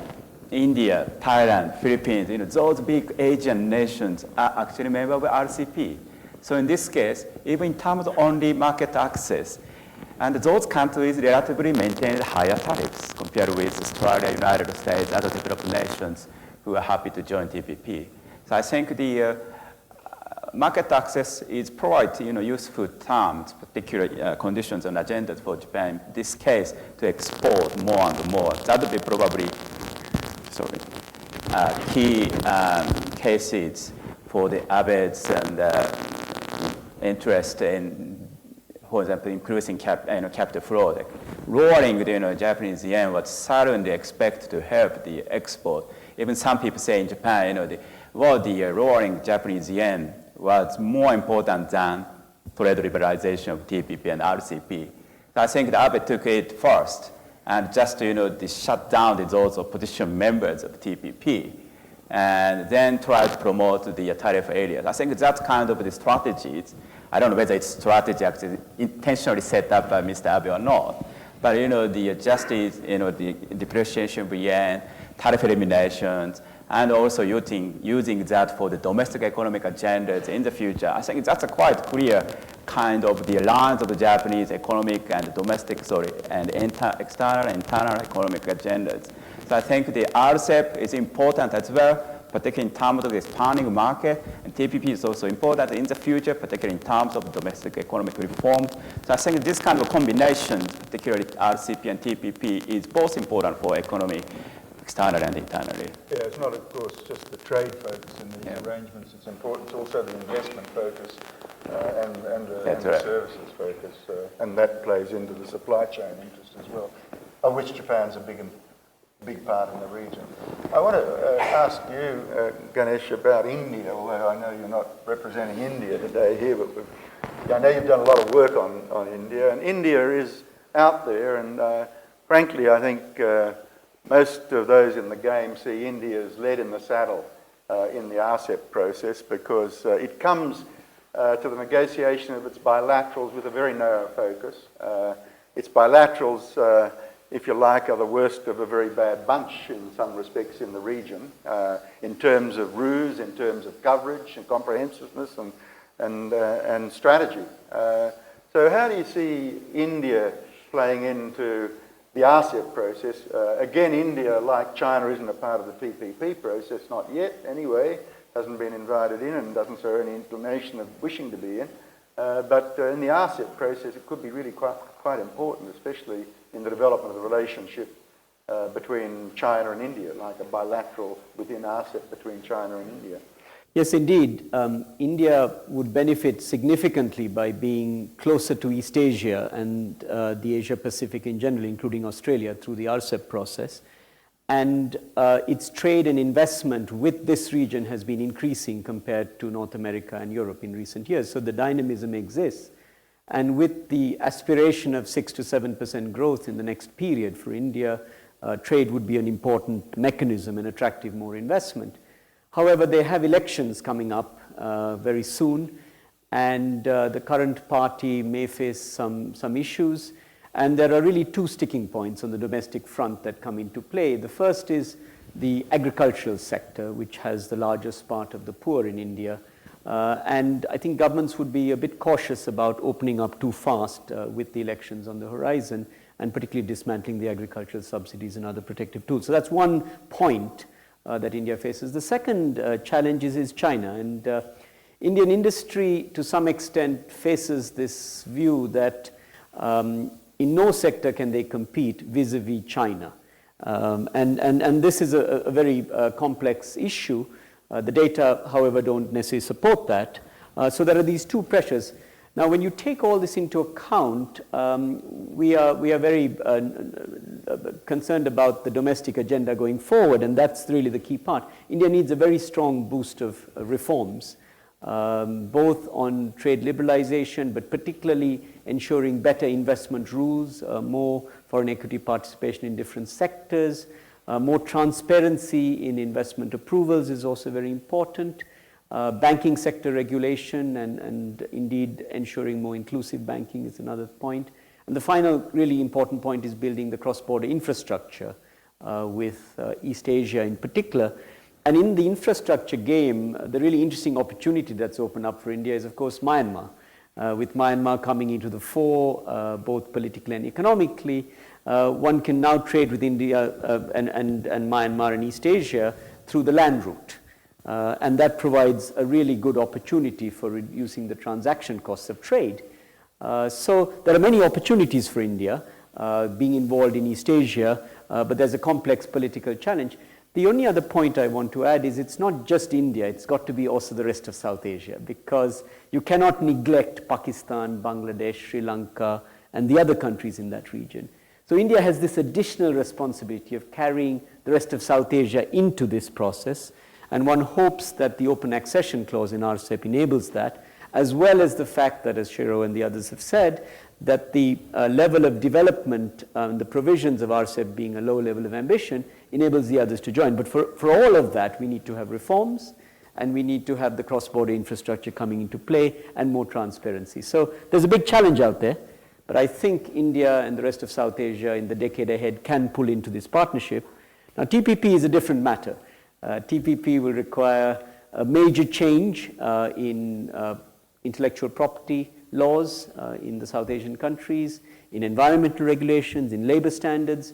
India, Thailand, Philippines, those big Asian nations are actually members of RCEP. So in this case, even in terms of only market access, and those countries relatively maintained higher tariffs compared with Australia, United States, other developed nations who are happy to join TPP. So I think the market access is probably useful terms, particular conditions and agendas for Japan, in this case, to export more and more. That would be probably key cases for the Abe's and interest in, for example, increasing capital flow. Like lowering the Japanese yen was certainly expected to help the export. Even some people say in Japan, the lowering Japanese yen was more important than trade liberalization of TPP and RCEP. So I think the Abe took it first and just to shut down those opposition members of TPP and then try to promote the tariff areas. I think that's kind of the strategies. I don't know whether it's strategy actually intentionally set up by Mr. Abe or not. But the justice, the depreciation of yen, tariff eliminations, and also using that for the domestic economic agendas in the future. I think that's a quite clear kind of the lines of the Japanese economic and domestic, and external and internal economic agendas. So I think the RCEP is important as well, particularly in terms of the expanding market, and TPP is also important in the future, particularly in terms of domestic economic reform. So I think this kind of combination, particularly RCEP and TPP, is both important for economy, external and internally. Yeah, it's not, of course, just the trade focus in these arrangements. It's important. It's also the investment focus and the services focus, and that plays into the supply chain interest as well, of which Japan's a big part in the region. I want to ask you, Ganesh, about India, although I know you're not representing India today here, but I know you've done a lot of work on India, and India is out there, and frankly, I think most of those in the game see India as led in the saddle in the RCEP process because it comes to the negotiation of its bilaterals with a very narrow focus. Its bilaterals, if you like, are the worst of a very bad bunch in some respects in the region, in terms of ruse, in terms of coverage and comprehensiveness and strategy. So how do you see India playing into the RCEP process? Again, India, like China, isn't a part of the TPP process, not yet anyway, hasn't been invited in and doesn't show any inclination of wishing to be in. But in the RCEP process, it could be really quite important, especially in the development of the relationship between China and India, like a bilateral within RCEP between China and India? Yes, indeed. India would benefit significantly by being closer to East Asia and the Asia Pacific in general, including Australia, through the RCEP process. And its trade and investment with this region has been increasing compared to North America and Europe in recent years. So the dynamism exists. And with the aspiration of 6 to 7% growth in the next period for India, trade would be an important mechanism and attractive more investment. However, they have elections coming up very soon, and the current party may face some issues. And there are really two sticking points on the domestic front that come into play. The first is the agricultural sector, which has the largest part of the poor in India. And I think governments would be a bit cautious about opening up too fast with the elections on the horizon, and particularly dismantling the agricultural subsidies and other protective tools. So that's one point that India faces. The second challenge is China. And Indian industry, to some extent, faces this view that in no sector can they compete vis-a-vis China. And this is a very complex issue. The data, however, don't necessarily support that. So there are these two pressures. Now, when you take all this into account, we are very concerned about the domestic agenda going forward, and that's really the key part. India needs a very strong boost of reforms, both on trade liberalization, but particularly ensuring better investment rules, more foreign equity participation in different sectors, more transparency in investment approvals is also very important. Banking sector regulation and indeed ensuring more inclusive banking is another point. And the final really important point is building the cross-border infrastructure with East Asia in particular. And in the infrastructure game, the really interesting opportunity that's opened up for India is, of course, Myanmar. With Myanmar coming into the fore, both politically and economically, one can now trade with India and Myanmar and East Asia through the land route. And that provides a really good opportunity for reducing the transaction costs of trade. So there are many opportunities for India being involved in East Asia, but there's a complex political challenge. The only other point I want to add is it's not just India, it's got to be also the rest of South Asia, because you cannot neglect Pakistan, Bangladesh, Sri Lanka, and the other countries in that region. So India has this additional responsibility of carrying the rest of South Asia into this process, and one hopes that the open accession clause in RCEP enables that, as well as the fact that, as Shiro and the others have said, that the level of development, the provisions of RCEP being a low level of ambition, enables the others to join. But for all of that, we need to have reforms, and we need to have the cross-border infrastructure coming into play, and more transparency. So there's a big challenge out there, but I think India and the rest of South Asia in the decade ahead can pull into this partnership. Now, TPP is a different matter. TPP will require a major change in intellectual property laws in the South Asian countries, in environmental regulations, in labor standards.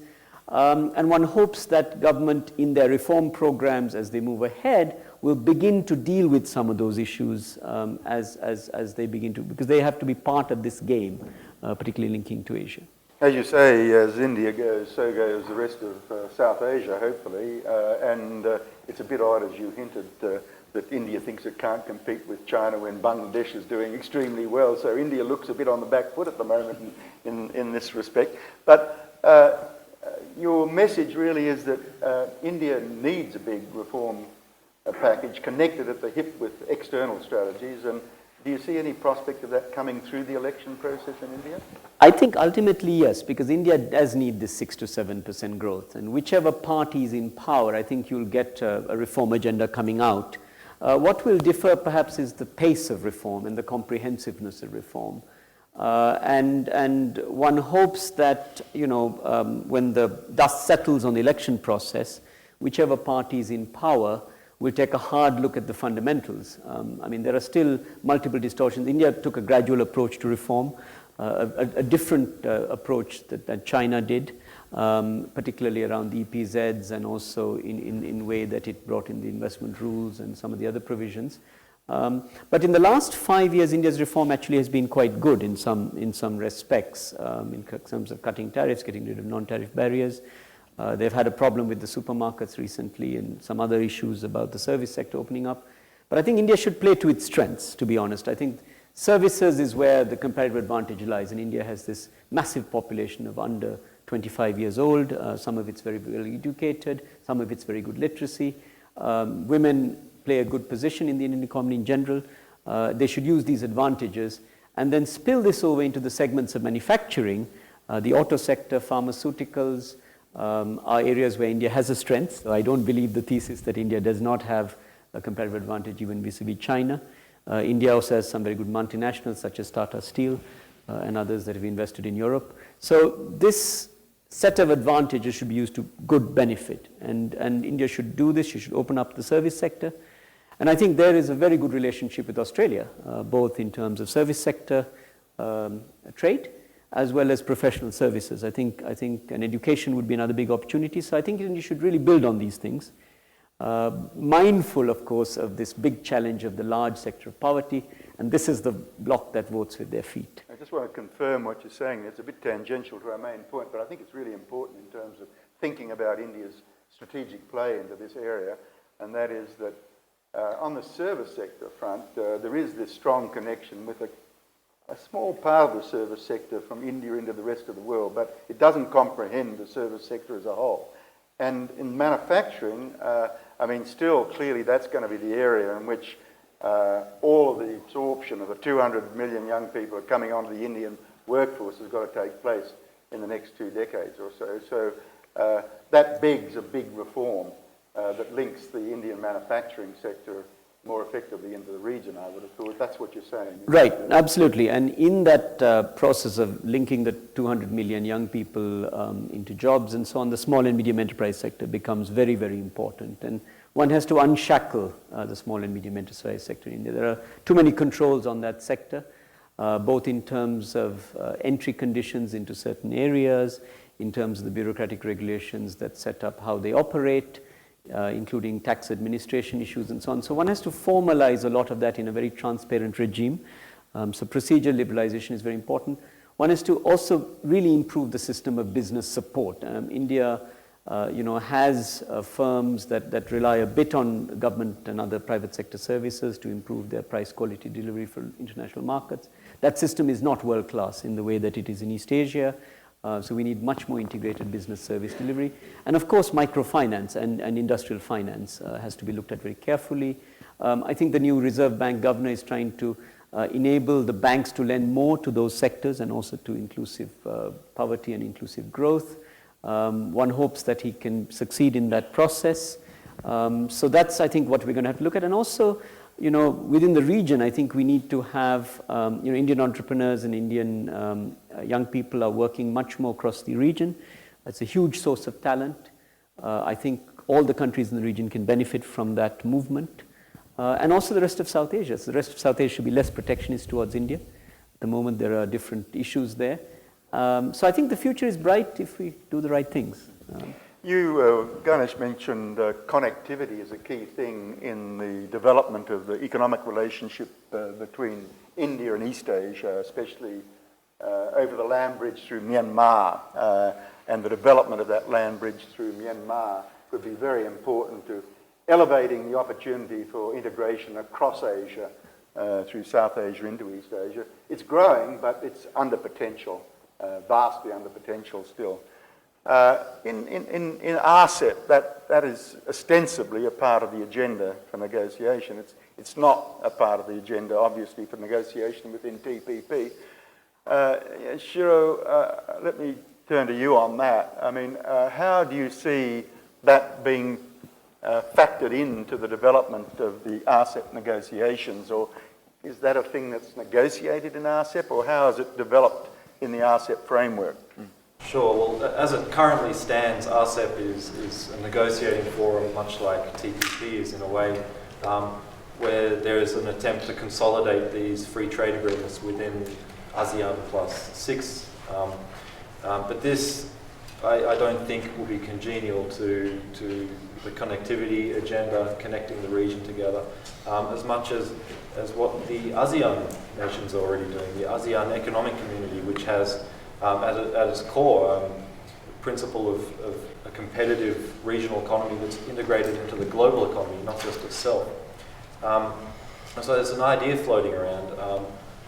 And one hopes that government in their reform programs as they move ahead will begin to deal with some of those issues as they begin to, because they have to be part of this game, particularly linking to Asia. As you say, as India goes, so goes the rest of South Asia, hopefully. And it's a bit odd, as you hinted, that India thinks it can't compete with China when Bangladesh is doing extremely well. So India looks a bit on the back foot at the moment in this respect. But your message really is that India needs a big reform package connected at the hip with external strategies. And do you see any prospect of that coming through the election process in India? I think ultimately yes, because India does need this 6 to 7% growth. And whichever party is in power, I think you'll get a reform agenda coming out. What will differ perhaps is the pace of reform and the comprehensiveness of reform. And one hopes that, when the dust settles on the election process, whichever party is in power will take a hard look at the fundamentals. I mean, there are still multiple distortions. India took a gradual approach to reform, a different approach that China did, particularly around the EPZs and also in way that it brought in the investment rules and some of the other provisions. But in the last 5 years, India's reform actually has been quite good in some respects, in terms of cutting tariffs, getting rid of non-tariff barriers. They've had a problem with the supermarkets recently and some other issues about the service sector opening up. But I think India should play to its strengths, to be honest. I think services is where the competitive advantage lies, and India has this massive population of under 25 years old. Some of it's very well educated, some of it's very good literacy. Women play a good position in the Indian economy in general. They should use these advantages and then spill this over into the segments of manufacturing. The auto sector, pharmaceuticals are areas where India has a strength. So I don't believe the thesis that India does not have a competitive advantage even vis-a-vis China. India also has some very good multinationals such as Tata Steel and others that have invested in Europe. So this set of advantages should be used to good benefit, and India should do this. You should open up the service sector, and I think there is a very good relationship with Australia, both in terms of service sector trade as well as professional services. I think an education would be another big opportunity. So I think India should really build on these things, mindful, of course, of this big challenge of the large sector of poverty, and this is the bloc that votes with their feet. I just want to confirm what you're saying. It's a bit tangential to our main point, but I think it's really important in terms of thinking about India's strategic play into this area, and that is that on the service sector front, there is this strong connection with a small part of the service sector from India into the rest of the world, but it doesn't comprehend the service sector as a whole. And in manufacturing, I mean, still clearly that's going to be the area in which all of the absorption of the 200 million young people coming onto the Indian workforce has got to take place in the next 2 decades or so. So that begs a big reform that links the Indian manufacturing sector more effectively into the region, I would have thought. That's what you're saying. Right, absolutely. And in that process of linking the 200 million young people into jobs and so on, the small and medium enterprise sector becomes very, very important. And one has to unshackle the small and medium enterprise sector in India. There are too many controls on that sector, both in terms of entry conditions into certain areas, in terms of the bureaucratic regulations that set up how they operate, including tax administration issues and so on. So one has to formalize a lot of that in a very transparent regime. So procedural liberalization is very important. One has to also really improve the system of business support. India has firms that rely a bit on government and other private sector services to improve their price quality delivery for international markets. That system is not world class in the way that it is in East Asia. So we need much more integrated business service delivery. And of course, microfinance and industrial finance has to be looked at very carefully. I think the new Reserve Bank governor is trying to enable the banks to lend more to those sectors and also to inclusive poverty and inclusive growth. One hopes that he can succeed in that process. So that's, I think, what we're going to have to look at. And also, within the region, I think we need to have, Indian entrepreneurs and Indian young people are working much more across the region. It's a huge source of talent. I think all the countries in the region can benefit from that movement. And also the rest of South Asia. So the rest of South Asia should be less protectionist towards India. At the moment, there are different issues there. So I think the future is bright if we do the right things. Ganesh mentioned connectivity as a key thing in the development of the economic relationship between India and East Asia, especially over the land bridge through Myanmar, and the development of that land bridge through Myanmar would be very important to elevating the opportunity for integration across Asia, through South Asia into East Asia. It's growing, but it's under potential, vastly under potential still. In RCEP, that is ostensibly a part of the agenda for negotiation. It's not a part of the agenda, obviously, for negotiation within TPP. Shiro, let me turn to you on that. I mean, how do you see that being factored into the development of the RCEP negotiations, or is that a thing that's negotiated in RCEP, or how is it developed in the RCEP framework? Sure. Well, as it currently stands, RCEP is a negotiating forum, much like TPP is in a way, where there is an attempt to consolidate these free trade agreements within ASEAN plus 6. But this I don't think will be congenial to the connectivity agenda, connecting the region together, as much as what the ASEAN nations are already doing. The ASEAN Economic Community, which has at its core principle of a competitive regional economy that's integrated into the global economy, not just itself. So there's an idea floating around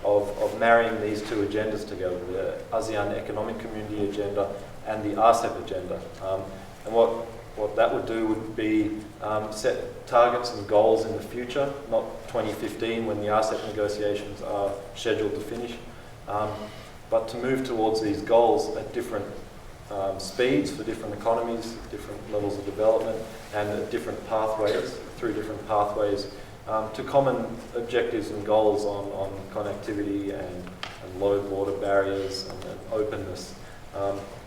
of marrying these two agendas together, the ASEAN Economic Community agenda and the RCEP agenda. And what that would do would be set targets and goals in the future, not 2015 when the RCEP negotiations are scheduled to finish, but to move towards these goals at different speeds for different economies, different levels of development, and at different pathways, through different pathways, to common objectives and goals on connectivity and low border barriers and openness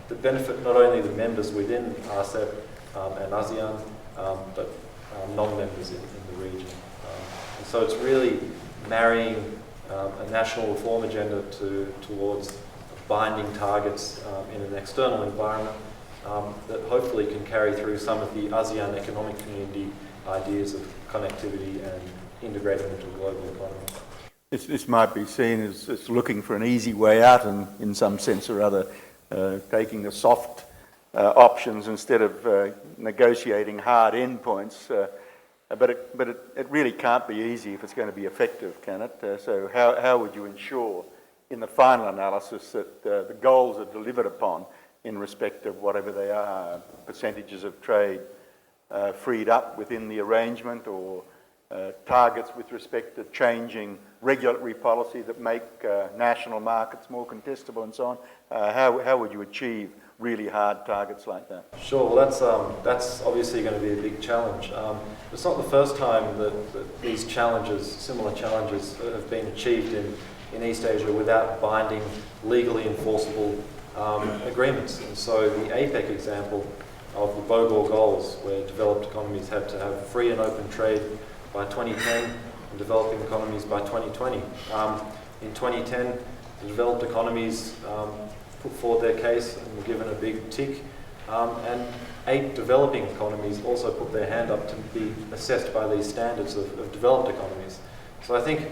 that benefit not only the members within RCEP and ASEAN, but non-members in the region. And so it's really marrying a national reform agenda towards binding targets in an external environment that hopefully can carry through some of the ASEAN Economic Community ideas of connectivity and integrating into a global economy. This might be seen as looking for an easy way out and in some sense or other taking the soft options instead of negotiating hard endpoints. But it really can't be easy if it's going to be effective, can it? So how would you ensure in the final analysis that the goals are delivered upon in respect of whatever they are, percentages of trade freed up within the arrangement, or targets with respect to changing regulatory policy that make national markets more contestable and so on? How would you achieve really hard targets like that? Sure, well that's obviously going to be a big challenge. It's not the first time that these challenges, similar challenges, have been achieved in East Asia without binding, legally enforceable agreements. And so the APEC example of the Bogor goals, where developed economies had to have free and open trade by 2010 and developing economies by 2020. In 2010, the developed economies put forward their case and were given a big tick, and 8 developing economies also put their hand up to be assessed by these standards of developed economies. So I think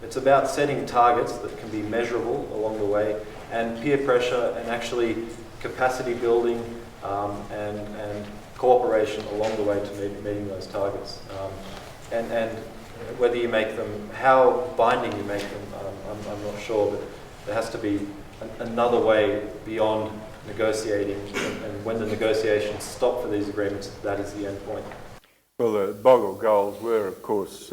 it's about setting targets that can be measurable along the way, and peer pressure and actually capacity building and cooperation along the way to meeting those targets. And whether you make them, how binding you make them, I'm not sure, but there has to be another way beyond negotiating, and when the negotiations stop for these agreements, that is the end point. Well, the Bogor goals were, of course,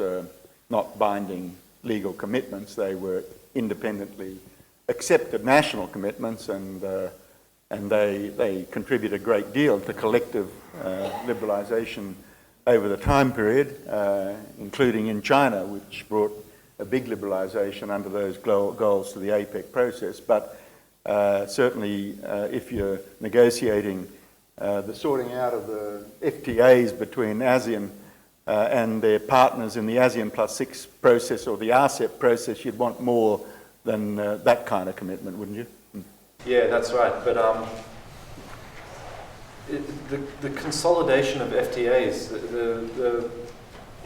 not binding legal commitments. They were independently accepted national commitments, and they contribute a great deal to collective liberalisation over the time period, including in China, which brought a big liberalisation under those goals to the APEC process. But certainly if you're negotiating the sorting out of the FTAs between ASEAN and their partners in the ASEAN +6 process or the RCEP process, you'd want more than that kind of commitment, wouldn't you? Yeah, that's right. But the consolidation of FTAs, the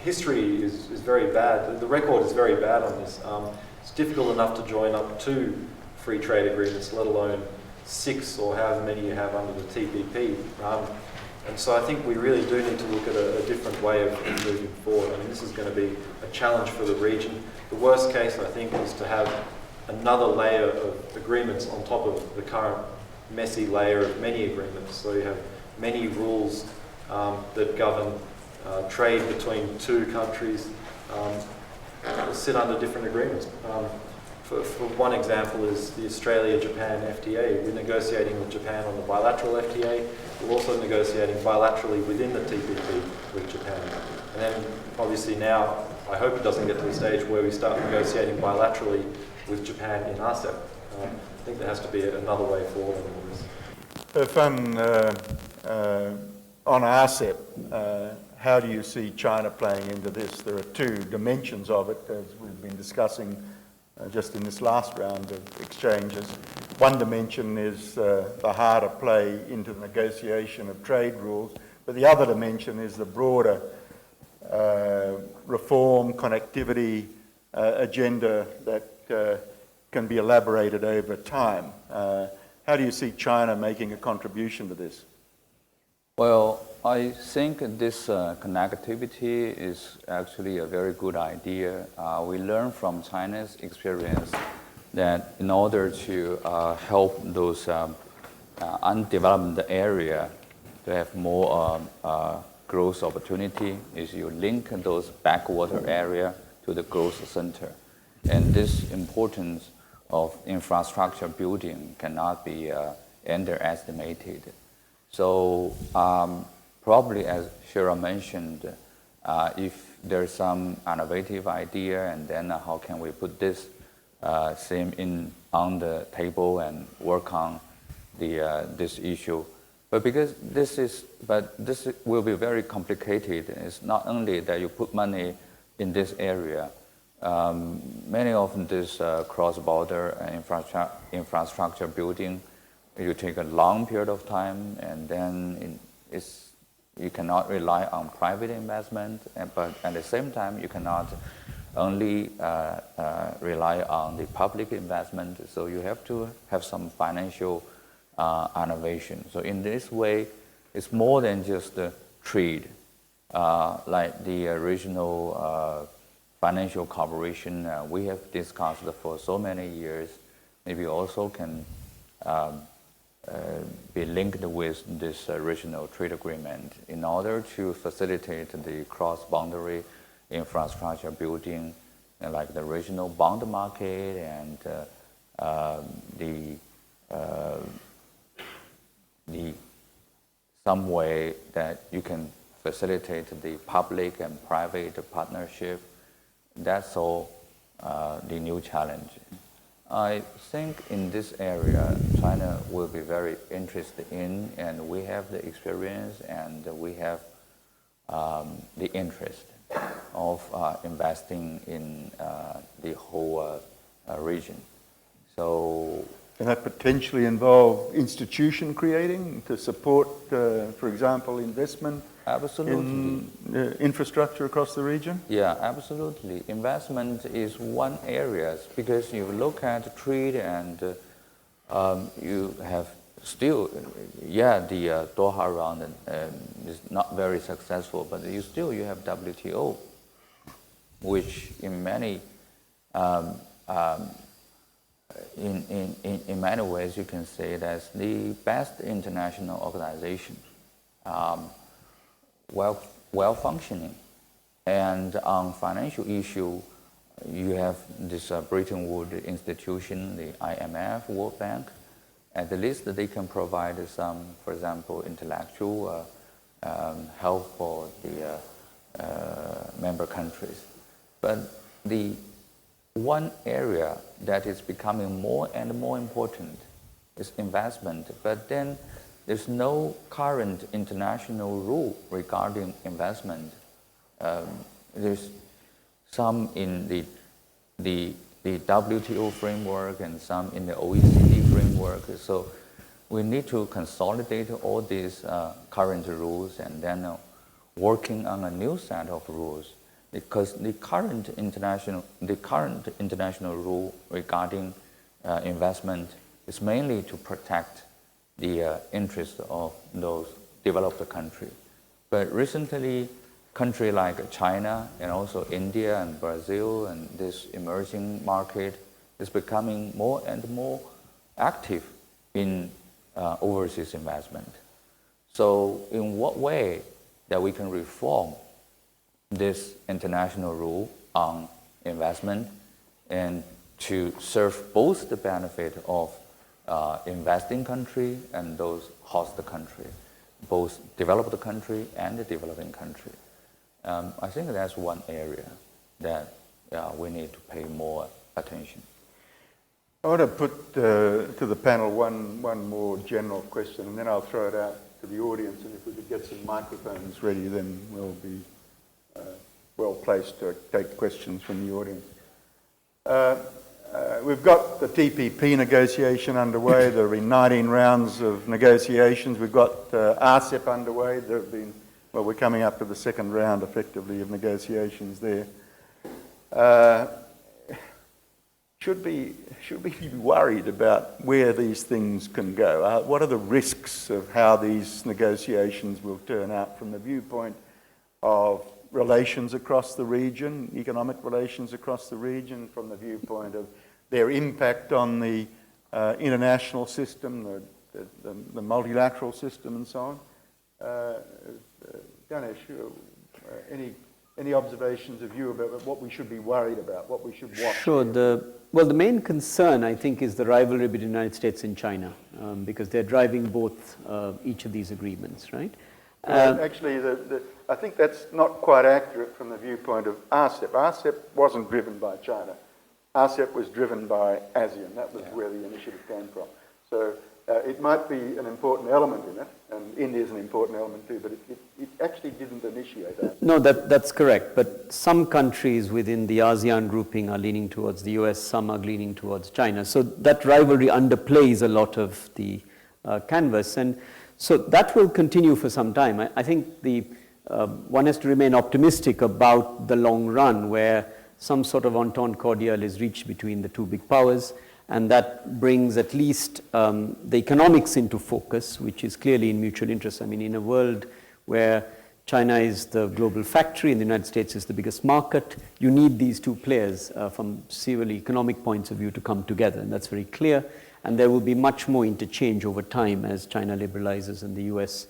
history is very bad. The record is very bad on this. It's difficult enough to join up 2 free trade agreements, let alone 6 or however many you have under the TPP. And so I think we really do need to look at a different way of moving forward. I mean, this is going to be a challenge for the region. The worst case, I think, is to have another layer of agreements on top of the current messy layer of many agreements. So you have many rules that govern trade between 2 countries sit under different agreements. For one example is the Australia-Japan FTA. We're negotiating with Japan on the bilateral FTA. We're also negotiating bilaterally within the TPP with Japan. And then obviously now, I hope it doesn't get to the stage where we start negotiating bilaterally with Japan in RCEP. I think there has to be another way forward on all this. On RCEP, how do you see China playing into this? There are 2 dimensions of it, as we've been discussing just in this last round of exchanges. one dimension is the harder play into the negotiation of trade rules, but the other dimension is the broader reform, connectivity agenda that can be elaborated over time. How do you see China making a contribution to this? Well, I think this connectivity is actually a very good idea. We learned from China's experience that in order to help those undeveloped area to have more growth opportunity is you link those backwater area to the growth center. And this importance of infrastructure building cannot be underestimated. So probably as Shira mentioned, if there's some innovative idea and then how can we put this same on the table and work on this issue. But because this will be very complicated. It's not only that you put money in this area. Many of this cross-border infrastructure building, you take a long period of time, and then you cannot rely on private investment, but at the same time, you cannot only rely on the public investment. So you have to have some financial innovation. So in this way, it's more than just trade, like the original financial cooperation we have discussed for so many years. Maybe also can be linked with this regional trade agreement in order to facilitate the cross-boundary infrastructure building, like the regional bond market and some way that you can facilitate the public and private partnership. That's all the new challenge. I think in this area, China will be very interested in, and we have the experience and we have the interest of investing in the whole region. So, can that potentially involve institution creating to support, for example, investment absolutely. in infrastructure across the region? Yeah, absolutely. Investment is one area because you look at trade and you have still, the Doha Round is not very successful, but you have WTO, which in many in many ways you can say that's the best international organization, well functioning. And on financial issue, you have this Bretton Woods institution, the IMF, World Bank. At least they can provide some, for example, intellectual help for the member countries. But the one area that is becoming more and more important is investment. But then there's no current international rule regarding investment. There's some in the WTO framework and some in the OECD framework. So we need to consolidate all these current rules and then working on a new set of rules, because the current international rule regarding investment is mainly to protect the interests of those developed countries. But recently, countries like China and also India and Brazil and this emerging market is becoming more and more active in overseas investment. So in what way that we can reform this international rule on investment and to serve both the benefit of investing country and those host country, both developed country and the developing country. I think that's one area that we need to pay more attention. I want to put to the panel one more general question, and then I'll throw it out to the audience, and if we could get some microphones ready, then we'll be well placed to take questions from the audience. We've got the TPP negotiation underway. There have been 19 rounds of negotiations. We've got RCEP underway. There have been, well, we're coming up to the second round, effectively, of negotiations there. Should we be worried about where these things can go? What are the risks of how these negotiations will turn out from the viewpoint of relations across the region, economic relations across the region, from the viewpoint of their impact on the international system, the multilateral system, and so on? Ganesh, any observations of you about what we should be worried about, what we should watch? Sure. The main concern, I think, is the rivalry between the United States and China, because they're driving both each of these agreements, right? Actually, I think that's not quite accurate from the viewpoint of RCEP. RCEP wasn't driven by China. RCEP was driven by ASEAN. That was where the initiative came from. So it might be an important element in it, and India is an important element too, but it actually didn't initiate that. No, that's correct. But some countries within the ASEAN grouping are leaning towards the US, some are leaning towards China. So that rivalry underplays a lot of the canvas. And so that will continue for some time. I think one has to remain optimistic about the long run, where some sort of entente cordiale is reached between the two big powers, and that brings at least the economics into focus, which is clearly in mutual interest. I mean, in a world where China is the global factory and the United States is the biggest market, you need these two players from several economic points of view to come together, and that's very clear. And there will be much more interchange over time as China liberalizes and the US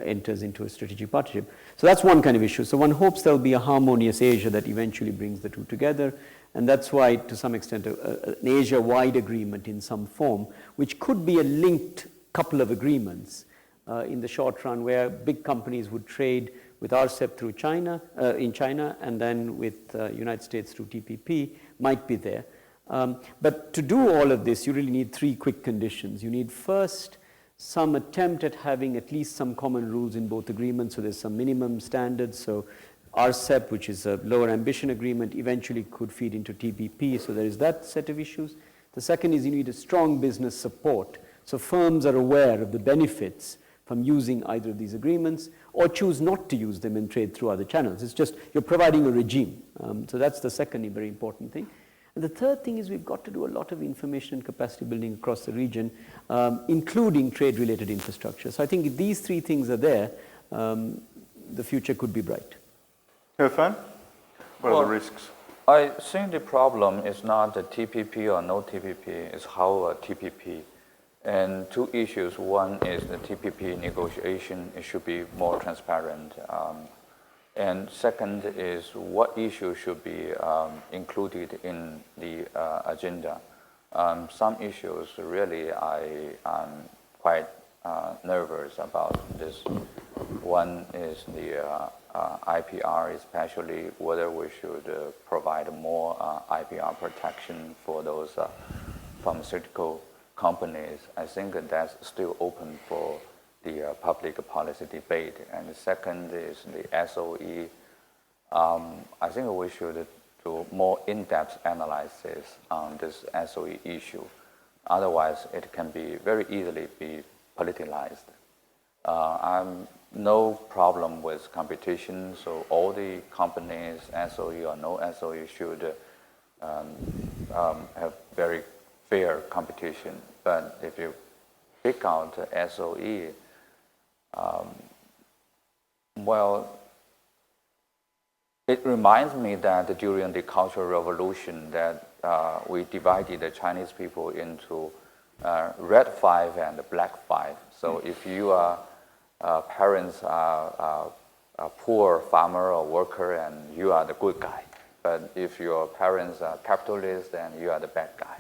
enters into a strategic partnership. So that's one kind of issue. So one hopes there will be a harmonious Asia that eventually brings the two together. And that's why, to some extent, an Asia-wide agreement in some form, which could be a linked couple of agreements in the short run, where big companies would trade with RCEP through China, in China, and then with United States through TPP, might be there. But to do all of this, you really need three quick conditions. You need first some attempt at having at least some common rules in both agreements, so there's some minimum standards. So RCEP, which is a lower ambition agreement, eventually could feed into TPP, so there is that set of issues. The second is you need a strong business support, so firms are aware of the benefits from using either of these agreements, or choose not to use them and trade through other channels. It's just you're providing a regime. So that's the second very important thing. And the third thing is we've got to do a lot of information and capacity building across the region, including trade-related infrastructure. So I think if these three things are there, the future could be bright. Irfan, what are the risks? I think the problem is not the TPP or no TPP, it's how TPP. And two issues. One is the TPP negotiation. It should be more transparent. And second is what issues should be included in the agenda. Some issues really I'm quite nervous about this. One is the IPR, especially whether we should provide more IPR protection for those pharmaceutical companies. I think that's still open for the public policy debate. And the second is the SOE. I think we should do more in-depth analysis on this SOE issue. Otherwise, it can be very easily be politicized. I'm no problem with competition, so all the companies, SOE or no SOE, should have very fair competition. But if you pick out SOE, well, it reminds me that during the Cultural Revolution that we divided the Chinese people into red 5 and black 5. So if you are parents are a poor farmer or worker, and you are the good guy. But if your parents are capitalists, then you are the bad guy.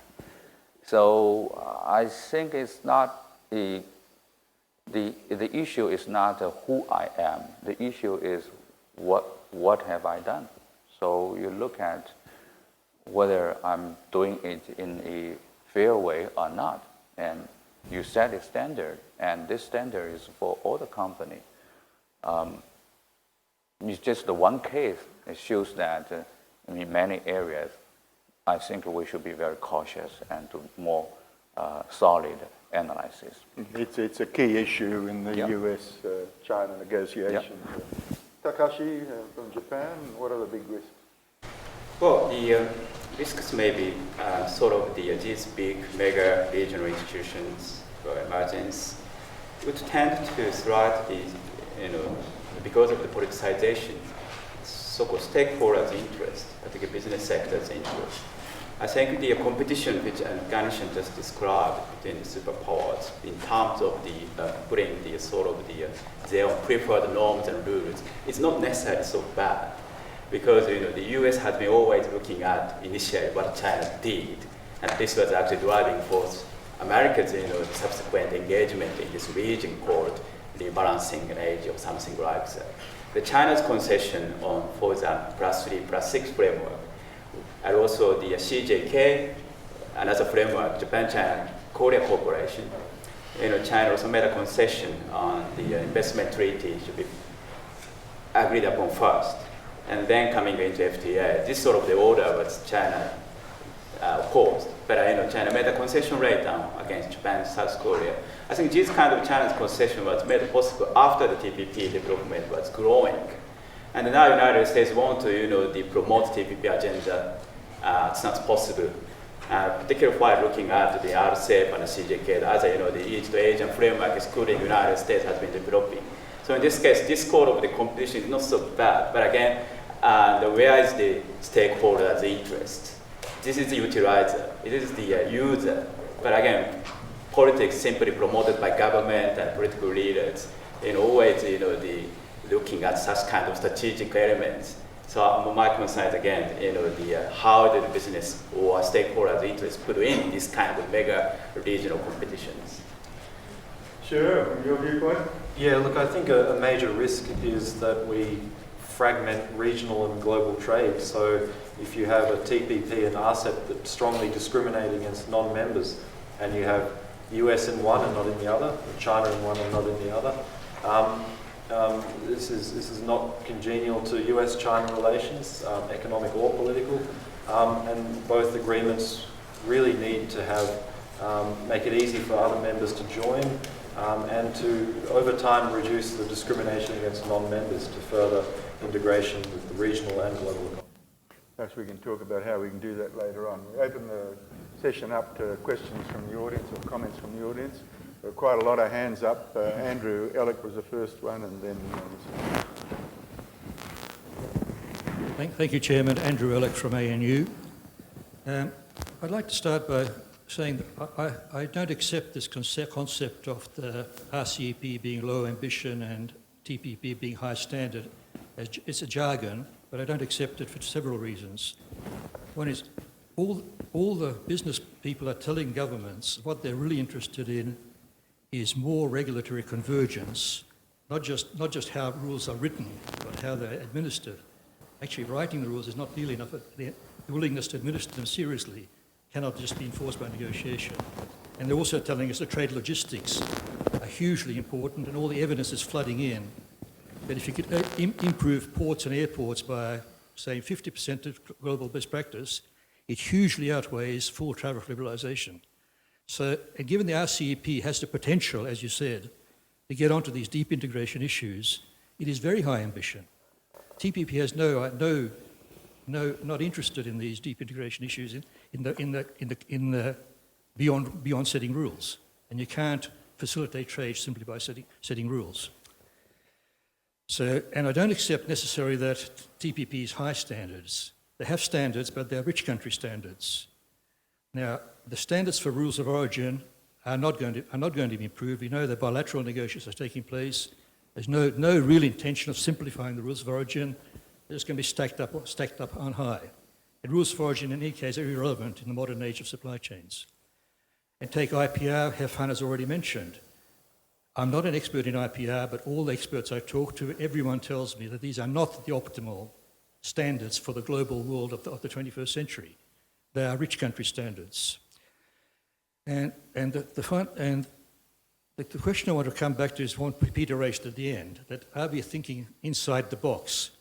So I think it's not the issue is not who I am. The issue is what have I done. So you look at whether I'm doing it in a fair way or not, and you set a standard, and this standard is for all the company. It's just the one case. It shows that in many areas, I think we should be very cautious and do more solid analysis. It's a key issue in the Yeah. US-China negotiations. Takashi from Japan, what are the big risks? Well, the risks may be sort of these big mega regional institutions or emergence would tend to thrive because of the politicization, so-called stakeholders' interest, particularly business sector's interest. I think the competition which Ganeshan just described between the superpowers in terms of putting their own preferred norms and rules, it's not necessarily so bad, because the US has been always looking at initially what China did, and this was actually driving force America's subsequent engagement in this region called rebalancing an age or something like that. The China's concession for the +3+6 framework, and also the CJK, another framework, Japan-China-Korea cooperation. China also made a concession on the investment treaty should be agreed upon first, and then coming into FTA. This sort of the order was China opposed, but China made a concession right down against Japan, South Korea. I think this kind of China's concession was made possible after the TPP development was growing, and now the United States want to promote TPP agenda as soon as possible. Particularly while looking at the RCEP and the CJK, as the East-Asian framework, excluding the United States, has been developing. So in this case, this sort of the competition is not so bad. But again, where is the stakeholder's interest? This is the utilizer. It is the user. But again, politics simply promoted by government and political leaders, always looking at such kind of strategic elements. So my concern is again, how the business or stakeholders' interest put in this kind of mega regional competitions. Sure, from your viewpoint? Yeah, look, I think a major risk is that we fragment regional and global trade. So if you have a TPP and RCEP that strongly discriminate against non-members, and you have US in one and not in the other, or China in one and not in the other, this is not congenial to US-China relations, economic or political, and both agreements really need to make it easy for other members to join, and to, over time, reduce the discrimination against non-members to further integration with the regional and global economy. Perhaps we can talk about how we can do that later on. We open the session up to questions from the audience or comments from the audience. There are quite a lot of hands up. Andrew Ellick was the first one, and then... Thank you, Chairman. Andrew Ellick from ANU. I'd like to start by saying that I don't accept this concept of the RCEP being low ambition and TPP being high standard. It's a jargon, but I don't accept it for several reasons. One is all the business people are telling governments what they're really interested in is more regulatory convergence, not just how rules are written, but how they're administered. Actually, writing the rules is not nearly enough. The willingness to administer them seriously cannot just be enforced by negotiation. And they're also telling us that trade logistics are hugely important, and all the evidence is flooding in. But if you could improve ports and airports by, say, 50% of global best practice, it hugely outweighs full travel liberalisation. So, and given the RCEP has the potential, as you said, to get onto these deep integration issues, it is very high ambition. TPP has not interested in these deep integration issues in the beyond setting rules, and you can't facilitate trade simply by setting rules. So, and I don't accept necessarily that TPP is high standards. They have standards, but they're rich country standards. Now, the standards for rules of origin are not going to be improved. We know that bilateral negotiations are taking place. There's no real intention of simplifying the rules of origin. They're just going to be stacked up on high. And rules of origin, in any case, are irrelevant in the modern age of supply chains. And take IPR, Hefan has already mentioned. I'm not an expert in IPR, but all the experts I talk to, everyone tells me that these are not the optimal standards for the global world of the 21st century. They are rich country standards. And the question I want to come back to is one Peter raised at the end, that are we thinking inside the box?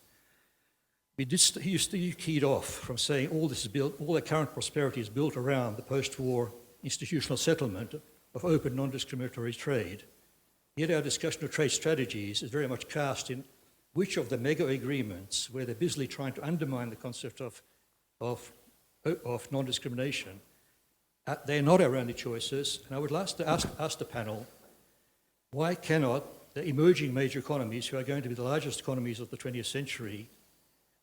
you keyed off from saying all the current prosperity is built around the post-war institutional settlement of open, non-discriminatory trade. Yet our discussion of trade strategies is very much cast in which of the mega agreements where they're busily trying to undermine the concept of non-discrimination. They're not our only choices, and I would like to ask the panel, why cannot the emerging major economies, who are going to be the largest economies of the 20th century,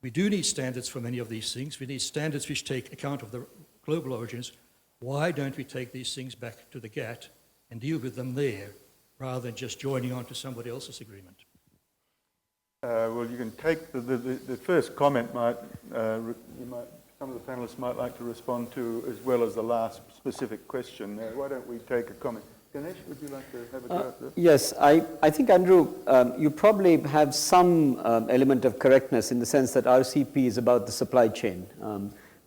we do need standards for many of these things. We need standards which take account of the global origins. Why don't we take these things back to the GATT and deal with them there, rather than just joining on to somebody else's agreement? Well, you can take the first comment. Some of the panelists might like to respond to, as well as the last specific question. Why don't we take a comment? Ganesh, would you like to have a go at this? Yes, I think, Andrew, you probably have some element of correctness in the sense that RCEP is about the supply chain.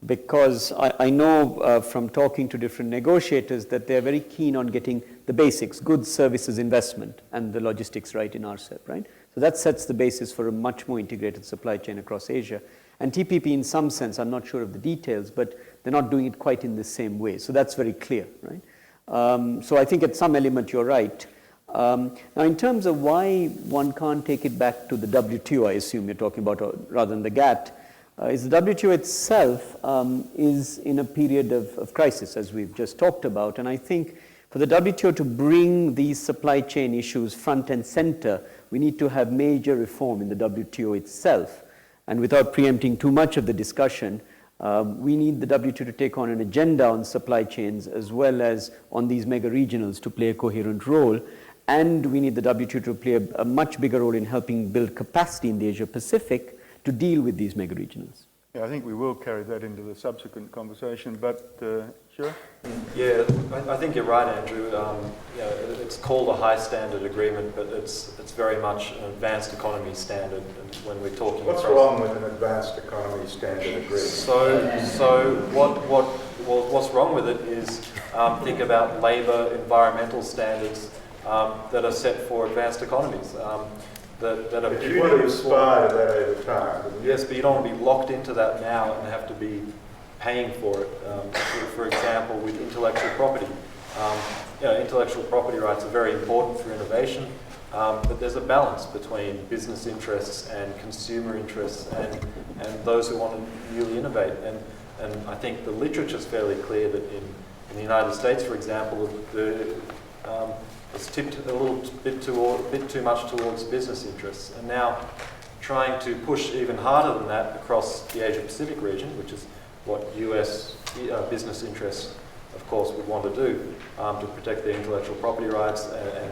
Because I know from talking to different negotiators that they're very keen on getting the basics, goods, services, investment, and the logistics right in RCEP, right? So that sets the basis for a much more integrated supply chain across Asia. And TPP, in some sense, I'm not sure of the details, but they're not doing it quite in the same way. So that's very clear, right? So I think at some element you're right. Now, in terms of why one can't take it back to the WTO, I assume you're talking about, rather than the GATT, is the WTO itself is in a period of crisis, as we've just talked about. And I think for the WTO to bring these supply chain issues front and center, we need to have major reform in the WTO itself. And without preempting too much of the discussion, we need the WTO to take on an agenda on supply chains as well as on these mega regionals to play a coherent role. And we need the WTO to play a much bigger role in helping build capacity in the Asia Pacific to deal with these mega regionals. Yeah, I think we will carry that into the subsequent conversation, but sure? Yeah, I think you're right, Andrew. It's called a high standard agreement, but it's very much an advanced economy standard. And when we're talking, what's wrong with an advanced economy standard agreement? So what's wrong with it is think about labour, environmental standards that are set for advanced economies. That are but you want to aspire to that over time. Yes, but you don't want to be locked into that now and have to be paying for it. For example, with intellectual property. Intellectual property rights are very important for innovation, but there's a balance between business interests and consumer interests and those who want to newly innovate. And I think the literature is fairly clear that in the United States, for example, it's tipped a little bit too much towards business interests. And now trying to push even harder than that across the Asia-Pacific region, which is what US business interests, of course, would want to do to protect their intellectual property rights and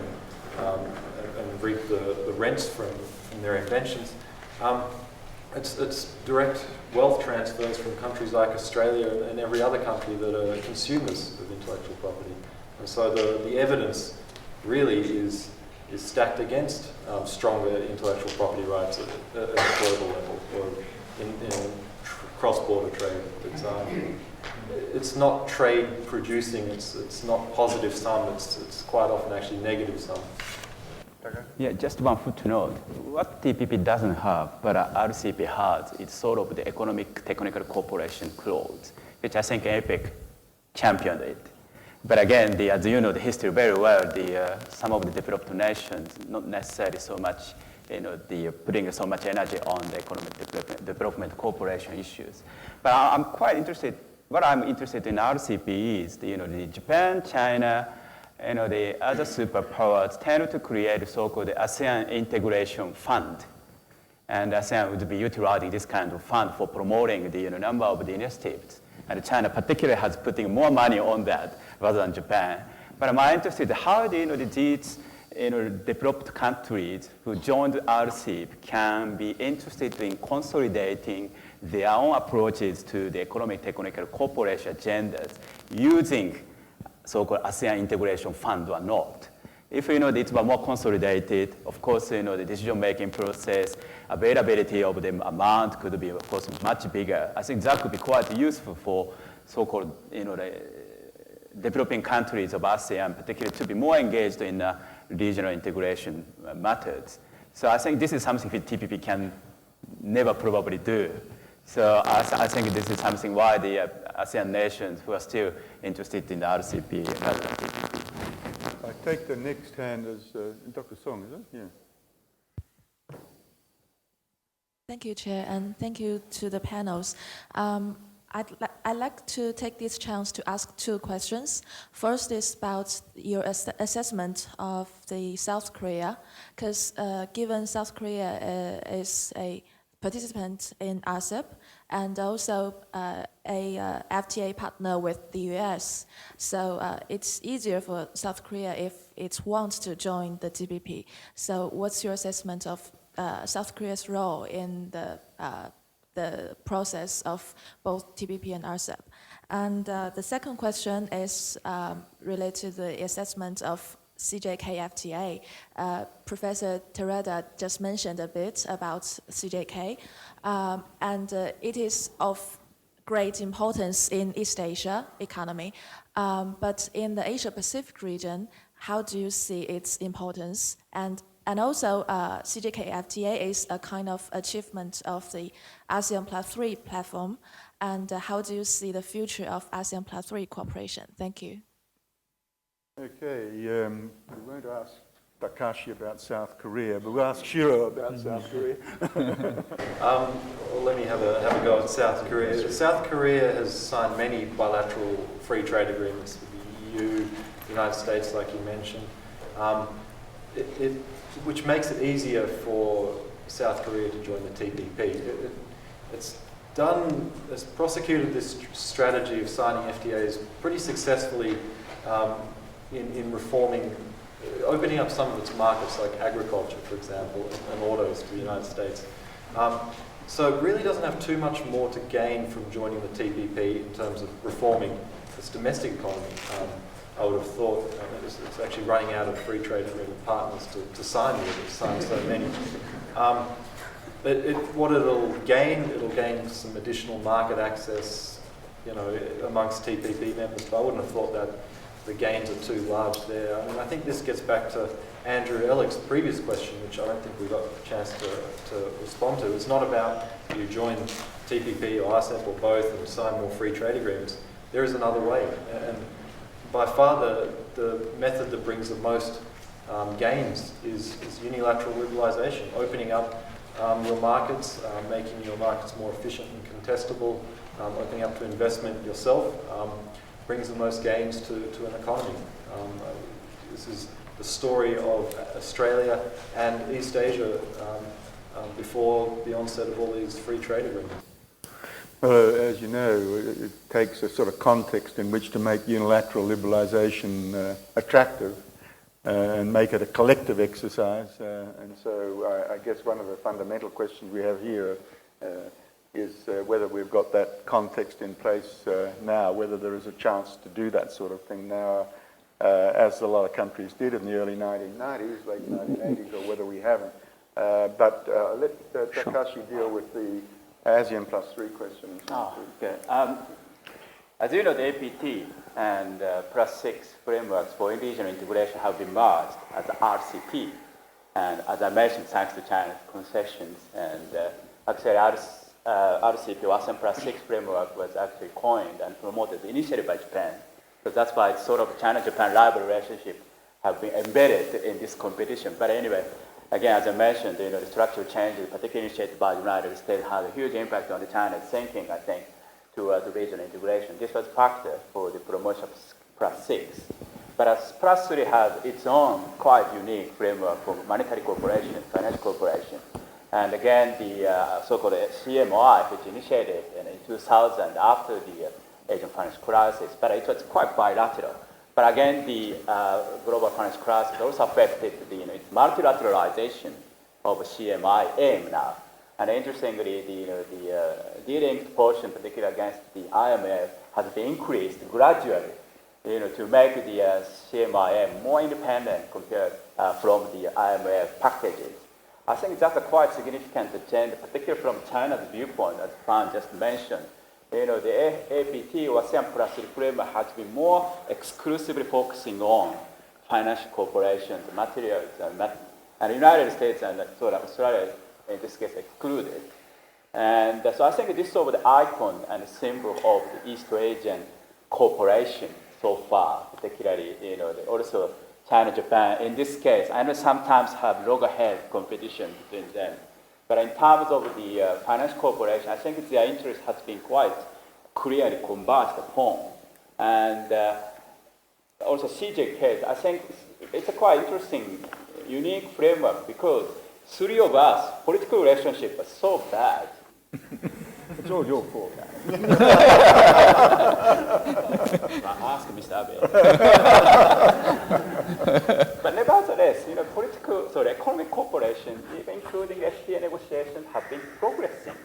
reap the rents from their inventions. It's direct wealth transfers from countries like Australia and every other country that are consumers of intellectual property. And so the evidence really is stacked against stronger intellectual property rights at a global level or in cross-border trade. It's not trade producing, it's not positive sum, it's quite often actually negative sum. Okay. Yeah, just one footnote. What TPP doesn't have, but RCEP has, is sort of the economic technical cooperation clause, which I think APEC championed it. But again, as you know the history very well, some of the developed nations not necessarily so much, putting so much energy on the economic development cooperation issues. But I'm quite interested. What I'm interested in RCEP is the Japan, China, the other superpowers tend to create so-called ASEAN Integration Fund. And ASEAN would be utilizing this kind of fund for promoting the number of the initiatives. And China particularly has putting more money on that rather than Japan. But I'm interested how these developed countries who joined RCEP can be interested in consolidating their own approaches to the economic technical cooperation agendas using so-called ASEAN Integration Fund or not. If it's more consolidated, of course, the decision-making process, availability of the amount could be, of course, much bigger. I think that could be quite useful for so-called, the developing countries of ASEAN, particularly to be more engaged in regional integration methods. So I think this is something that TPP can never probably do. So I think this is something why the ASEAN nations who are still interested in the RCEP rather than TPP. I take the next hand as Dr. Song, is it? Yeah. Thank you, Chair, and thank you to the panels. I'd like to take this chance to ask two questions. First is about your assessment of the South Korea, because given South Korea is a participant in RCEP and also a FTA partner with the US, so it's easier for South Korea if it wants to join the TPP. So what's your assessment of South Korea's role in the process of both TPP and RCEP? And the second question is related to the assessment of CJK FTA. Professor Terada just mentioned a bit about CJK, and it is of great importance in East Asia economy. But in the Asia-Pacific region, how do you see its importance? And also, CJK FTA is a kind of achievement of the ASEAN Plus 3 platform. And how do you see the future of ASEAN Plus 3 cooperation? Thank you. Okay, we won't ask Takashi about South Korea, but we'll ask Shiro about South Korea. Well, let me have a go at South Korea. South Korea has signed many bilateral free trade agreements with the EU, the United States, like you mentioned, which makes it easier for South Korea to join the TPP. It's prosecuted this strategy of signing FTAs pretty successfully in reforming, opening up some of its markets like agriculture, for example, and autos to the United States. So it really doesn't have too much more to gain from joining the TPP in terms of reforming its domestic economy. I would have thought it's actually running out of free trade agreement partners to sign with. It's signed so many. What it'll gain some additional market access, amongst TPP members. But I wouldn't have thought that the gains are too large there. I mean, I think this gets back to Andrew Ellick's previous question, which I don't think we got a chance to respond to. It's not about you join TPP or RCEP or both and sign more free trade agreements. There is another way, and by far the method that brings the most gains is unilateral liberalisation, opening up your markets, making your markets more efficient and contestable, opening up to investment yourself, brings the most gains to an economy. This is the story of Australia and East Asia before the onset of all these free trade agreements. As you know, it takes a sort of context in which to make unilateral liberalisation attractive and make it a collective exercise. And so I guess one of the fundamental questions we have here is whether we've got that context in place now, whether there is a chance to do that sort of thing now, as a lot of countries did in the early 1990s, late 1980s, or whether we haven't. But let Takashi deal with the ASEAN Plus 3 question. Okay. As you know, the APT and Plus 6 frameworks for regional integration have been merged as the RCEP. And as I mentioned, thanks to China's concessions, and actually RCEP, ASEAN Plus 6 framework, was actually coined and promoted initially by Japan. So that's why it's sort of China-Japan rival relationship have been embedded in this competition. But anyway, again, as I mentioned, the structural changes, particularly initiated by the United States, had a huge impact on China's thinking, I think, towards regional integration. This was a factor for the promotion of Plus 6. But as Plus 3 has its own quite unique framework for monetary cooperation and financial cooperation. And again, the so-called CMOI, which initiated in 2000 after the Asian financial crisis, but it was quite bilateral. But again, the global financial crisis also affected its multilateralization of CMI aim now. And interestingly, the de-linked portion, particularly against the IMF, has been increased gradually, to make the CMIM more independent compared from the IMF packages. I think that's a quite significant change, particularly from China's viewpoint, as Fan just mentioned. The APT or ASEAN Plus 3 framework has been more exclusively focusing on financial cooperation, materials, and the United States and Australia in this case, excluded. And so I think this is sort of the icon and symbol of the East Asian cooperation so far, particularly, also China, Japan. In this case, I know sometimes have loggerhead competition between them. But in terms of the financial cooperation, I think their interest has been quite clearly converged upon. And also CJ, I think it's a quite interesting, unique framework because three of us, political relationship are so bad. It's all your fault, guys. Ask Mr. Abe. But nevertheless, economic cooperation, even including FTA negotiations, have been progressing.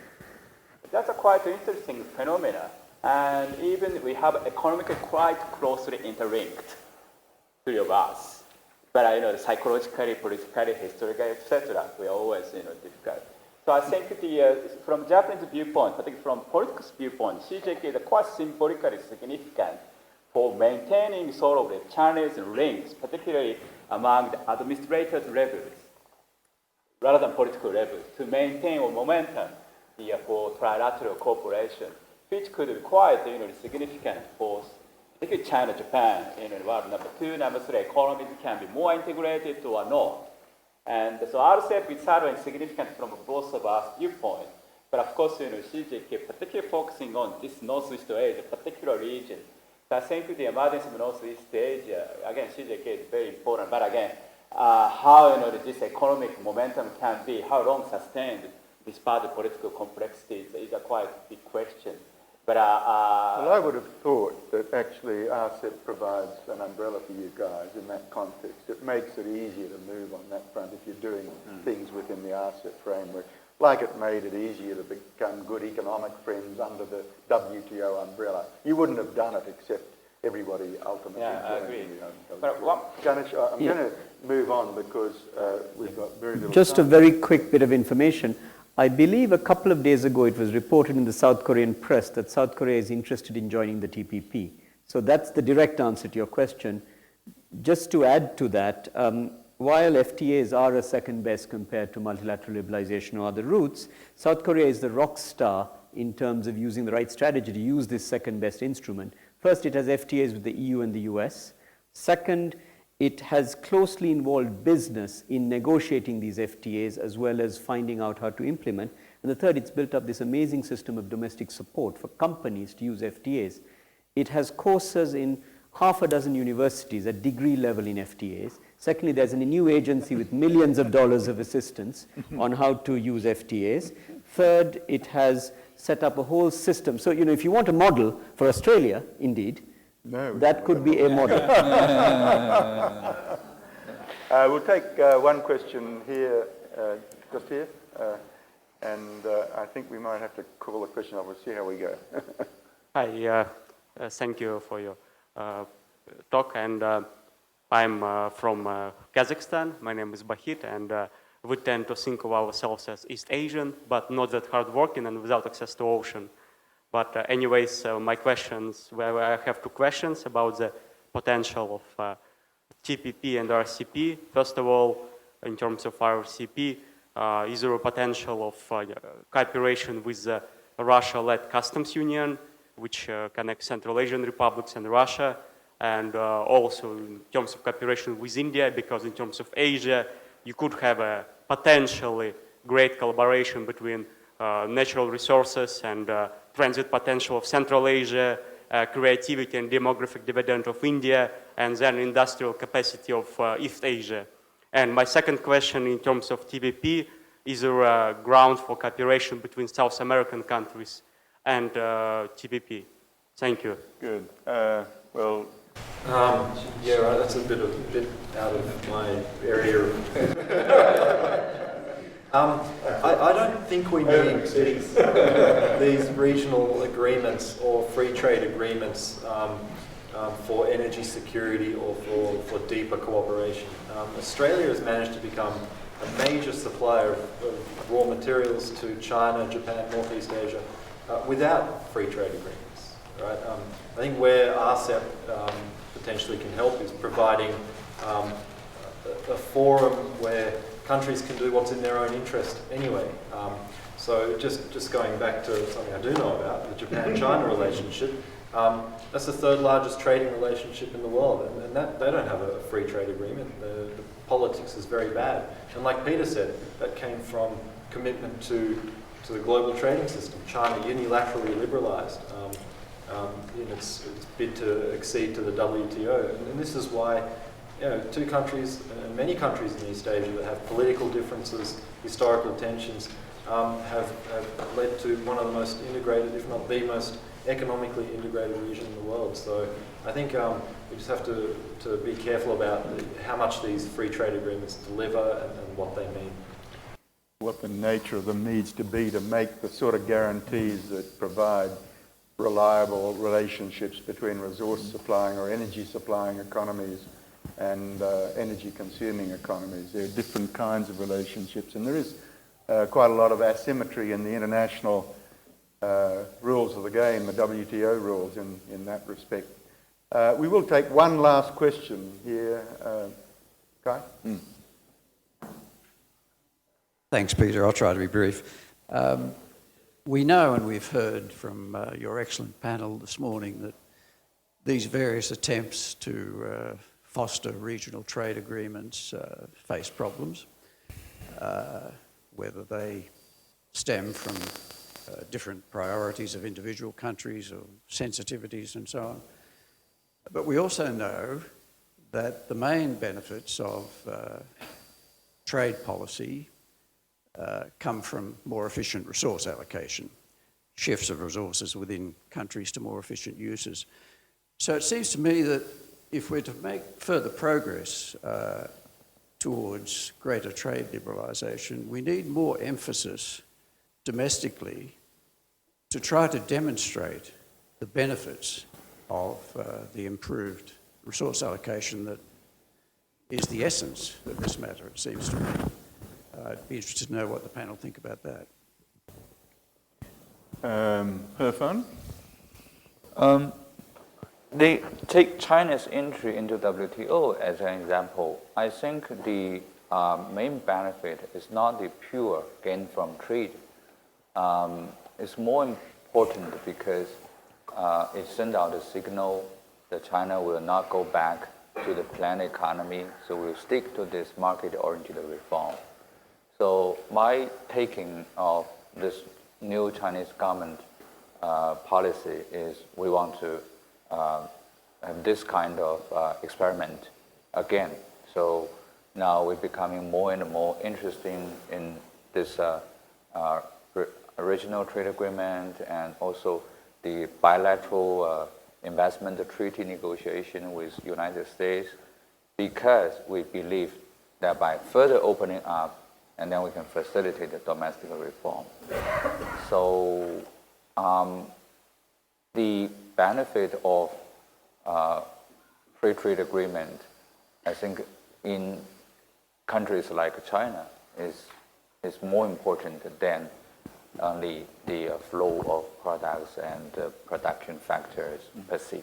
That's a quite interesting phenomena. And even we have economically quite closely interlinked, three of us. But psychologically, politically, historically, etc., we are always difficult. So I think from Japanese viewpoint, particularly from politics viewpoint, CJK is quite symbolically significant for maintaining sort of the Chinese links, particularly among the administrators levels, rather than political levels, to maintain a momentum for trilateral cooperation, which could be quite significant for particularly China, Japan, world number 2, number 3 economies can be more integrated or not. And so RCEP is certainly significant from both of our viewpoints. But of course, CJK particularly focusing on this Northeast Asia, particular region. So I think the emergence of Northeast Asia, again, CJK is very important. But again, how this economic momentum can be, how long sustained despite the political complexities is a quite big question. But well, I would have thought that actually RCEP provides an umbrella for you guys in that context. It makes it easier to move on that front if you're doing things within the RCEP framework. Like it made it easier to become good economic friends under the WTO umbrella. You wouldn't have done it except everybody ultimately joined. I agree. Ganesh, I'm going to move on because we've got very little Just time. a very quick bit of information. I believe a couple of days ago it was reported in the South Korean press that South Korea is interested in joining the TPP. So that's the direct answer to your question. Just to add to that, while FTAs are a second best compared to multilateral liberalization or other routes, South Korea is the rock star in terms of using the right strategy to use this second best instrument. First, it has FTAs with the EU and the US. Second, it has closely involved business in negotiating these FTAs as well as finding out how to implement. And the third, it's built up this amazing system of domestic support for companies to use FTAs. It has courses in half a dozen universities at degree level in FTAs. Secondly, there's a new agency with millions of dollars of assistance on how to use FTAs. Third, it has set up a whole system. So, if you want a model for Australia, indeed, that could be a model. We'll take one question here, just here. And I think we might have to call a question off. We'll see how we go. Hi, thank you for your talk. And I'm from Kazakhstan. My name is Bahit. And we tend to think of ourselves as East Asian, but not that hardworking and without access to ocean. But anyways, my questions, I have two questions about the potential of TPP and RCEP. First of all, in terms of RCEP, is there a potential of cooperation with the Russia-led customs union, which connects Central Asian republics and Russia, and also in terms of cooperation with India, because in terms of Asia, you could have a potentially great collaboration between natural resources and transit potential of Central Asia, creativity and demographic dividend of India, and then industrial capacity of East Asia. And my second question in terms of TPP, is there a ground for cooperation between South American countries and TPP? Thank you. Good. Yeah, right, that's a bit out of my area. I don't think we need these regional agreements or free trade agreements for energy security or for deeper cooperation. Australia has managed to become a major supplier of raw materials to China, Japan, Northeast Asia without free trade agreements. Right? I think where RCEP potentially can help is providing a forum where countries can do what's in their own interest anyway. So just going back to something I do know about, the Japan-China relationship, that's the third largest trading relationship in the world, and that they don't have a free trade agreement. The politics is very bad. And like Peter said, that came from commitment to the global trading system. China unilaterally liberalized in its bid to accede to the WTO. And this is why, you know, two countries, and many countries in East Asia that have political differences, historical tensions, have led to one of the most integrated, if not the most economically integrated region in the world. So I think we just have to be careful about how much these free trade agreements deliver and what they mean. What the nature of them needs to be to make the sort of guarantees that provide reliable relationships between resource supplying or energy supplying economies and energy consuming economies. There are different kinds of relationships, and there is quite a lot of asymmetry in the international rules of the game, the WTO rules in that respect. We will take one last question here. Kai? Thanks, Peter. I'll try to be brief. We know and we've heard from your excellent panel this morning that these various attempts to foster regional trade agreements face problems, whether they stem from different priorities of individual countries or sensitivities and so on. But we also know that the main benefits of trade policy come from more efficient resource allocation, shifts of resources within countries to more efficient uses. So it seems to me that if we're to make further progress towards greater trade liberalisation, we need more emphasis domestically to try to demonstrate the benefits of the improved resource allocation that is the essence of this matter, it seems to me. I'd be interested to know what the panel think about that. Herfan? They take China's entry into WTO as an example. I think the main benefit is not the pure gain from trade. It's more important because it sends out a signal that China will not go back to the planned economy, so we'll stick to this market-oriented reform. So my taking of this new Chinese government policy is we want to have this kind of experiment again. So now we're becoming more and more interested in this regional trade agreement and also the bilateral investment treaty negotiation with the United States, because we believe that by further opening up, and then we can facilitate the domestic reform. So the benefit of free trade agreement, I think in countries like China is more important than only the flow of products and production factors per se.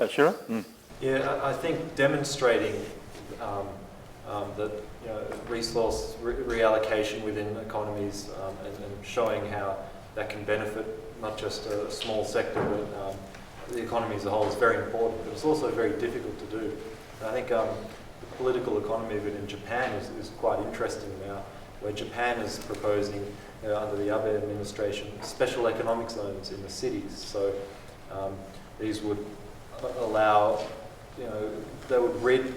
Sure. Yeah, I think demonstrating that resource reallocation within economies and showing how that can benefit not just a small sector but the economy as a whole is very important, but it's also very difficult to do. And I think the political economy of it in Japan is quite interesting now, where Japan is proposing, under the Abe administration, special economic zones in the cities. So these would allow, they would rid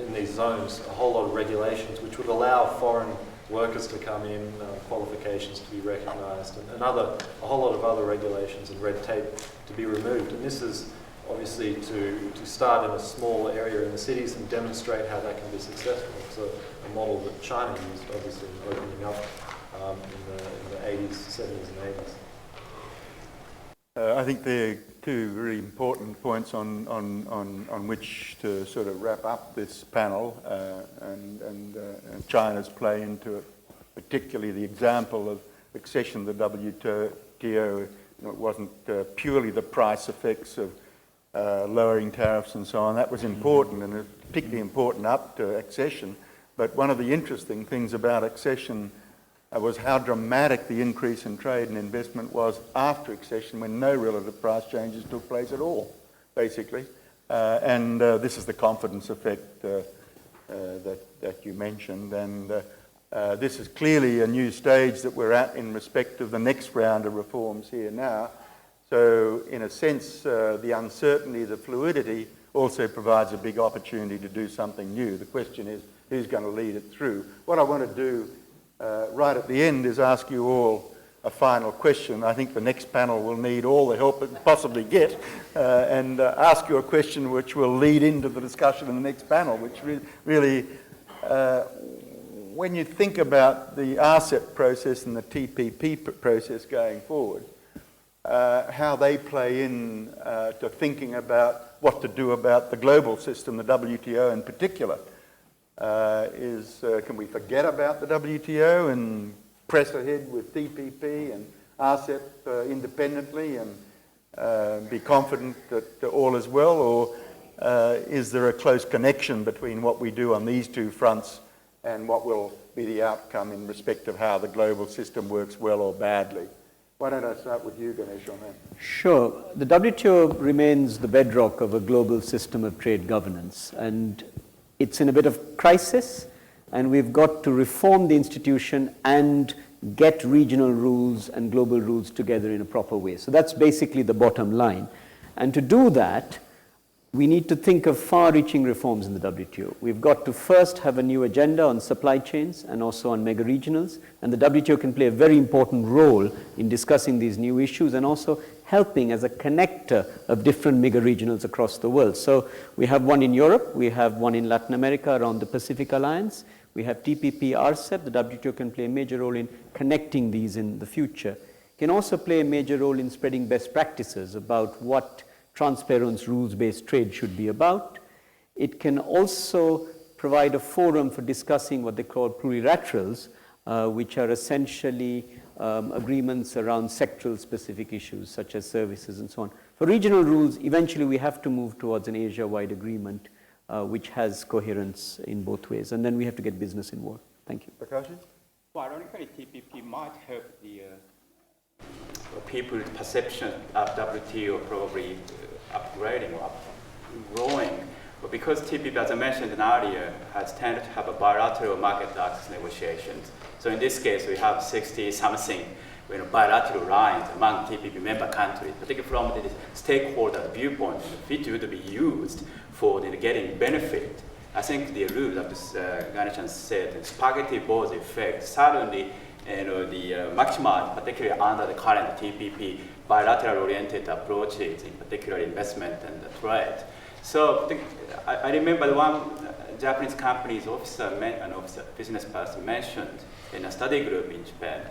in these zones a whole lot of regulations which would allow foreign workers to come in, qualifications to be recognised, and a whole lot of other regulations and red tape to be removed. And this is obviously to start in a small area in the cities and demonstrate how that can be successful. It's a model that China used, obviously, in opening up in the 80s, 70s and 80s. I think there are two really important points on which to sort of wrap up this panel, and China's play into it, particularly the example of accession to the WTO. It wasn't purely the price effects of lowering tariffs and so on. That was important, and it's particularly important up to accession. But one of the interesting things about accession was how dramatic the increase in trade and investment was after accession, when no relative price changes took place at all, basically. And this is the confidence effect that you mentioned. And this is clearly a new stage that we're at in respect of the next round of reforms here now. So in a sense, the uncertainty, the fluidity also provides a big opportunity to do something new. The question is, who's going to lead it through? What I want to do right at the end is ask you all a final question. I think the next panel will need all the help it can possibly get, and ask you a question which will lead into the discussion in the next panel, which really, when you think about the RCEP process and the TPP process going forward, how they play in to thinking about what to do about the global system, the WTO in particular. Can we forget about the WTO and press ahead with TPP and RCEP independently and be confident that all is well, or is there a close connection between what we do on these two fronts and what will be the outcome in respect of how the global system works well or badly? Why don't I start with you, Ganesh, on that? Sure. The WTO remains the bedrock of a global system of trade governance, and it's in a bit of crisis, and we've got to reform the institution and get regional rules and global rules together in a proper way. So that's basically the bottom line. And to do that, we need to think of far-reaching reforms in the WTO. We've got to first have a new agenda on supply chains and also on mega-regionals, and the WTO can play a very important role in discussing these new issues and also helping as a connector of different mega-regionals across the world. So we have one in Europe, we have one in Latin America around the Pacific Alliance, we have TPP, RCEP. The WTO can play a major role in connecting these in the future. It can also play a major role in spreading best practices about what transparent rules-based trade should be about. It can also provide a forum for discussing what they call plurilaterals, which are essentially agreements around sectoral specific issues such as services and so on. For regional rules, eventually we have to move towards an Asia-wide agreement which has coherence in both ways, and then we have to get business involved. Thank you. Prakash? Well, ironically, TPP might help the people's perception of WTO probably upgrading or growing. But because TPP, as I mentioned earlier, has tended to have a bilateral market access negotiations. So in this case, we have 60-something bilateral lines among TPP member countries, particularly from the stakeholder viewpoint, which would be used for getting benefit. I think the rule that Ganeshan said, the spaghetti balls effect, suddenly the maximized, particularly under the current TPP bilateral-oriented approaches, in particular investment and trade. So I remember one Japanese company's officer, business person mentioned in a study group in Japan,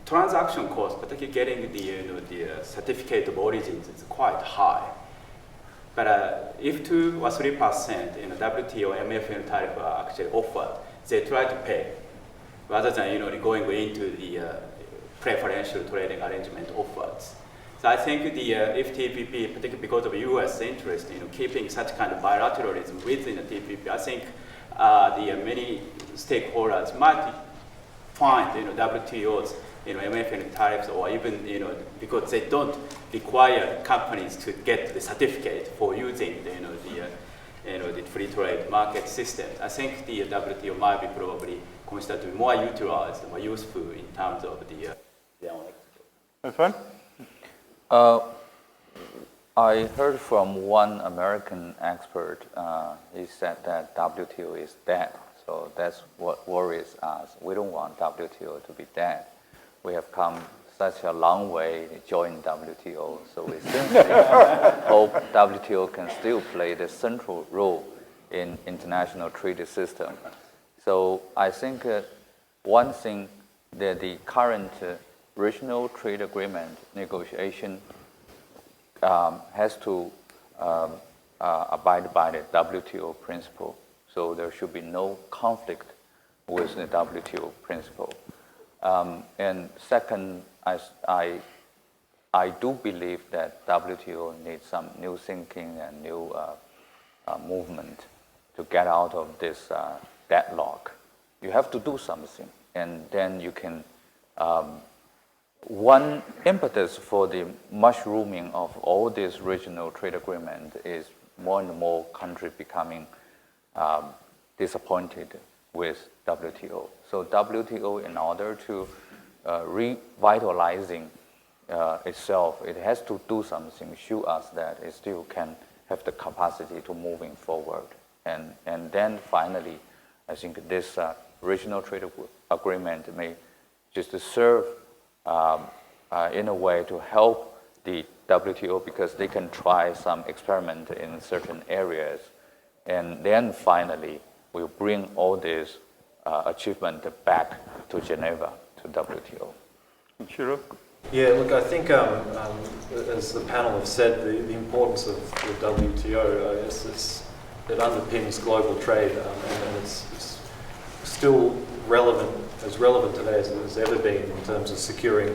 transaction cost, particularly getting the certificate of origins, is quite high. But if 2 or 3% in the WTO or MFN tariff are actually offered, they try to pay, rather than going into the preferential trading arrangement offers. So I think if TPP, particularly because of U.S. interest in keeping such kind of bilateralism within the TPP, I think the many stakeholders might find WTO's MFN tariffs, or even because they don't require companies to get the certificate for using the free trade market system. I think the WTO might be probably considered to be more utilized, more useful in terms of the Have fun? I heard from one American expert. He said that WTO is dead. So that's what worries us. We don't want WTO to be dead. We have come such a long way to join WTO. So we simply hope WTO can still play the central role in international treaty system. So I think one thing that the current regional trade agreement negotiation has to abide by the WTO principle. So there should be no conflict with the WTO principle. And second, I I do believe that WTO needs some new thinking and new movement to get out of this deadlock. You have to do something, and then you can. One impetus for the mushrooming of all these regional trade agreements is more and more countries becoming disappointed with WTO. So WTO, in order to revitalizing itself, it has to do something, show us that it still can have the capacity to moving forward. And then finally, I think this regional trade agreement may just serve in a way to help the WTO, because they can try some experiment in certain areas, and then finally we'll bring all this achievement back to Geneva, to WTO. Shiro? Yeah, look, I think as the panel have said, the importance of the WTO, I guess it underpins global trade, and it's still relevant, as relevant today as it has ever been in terms of securing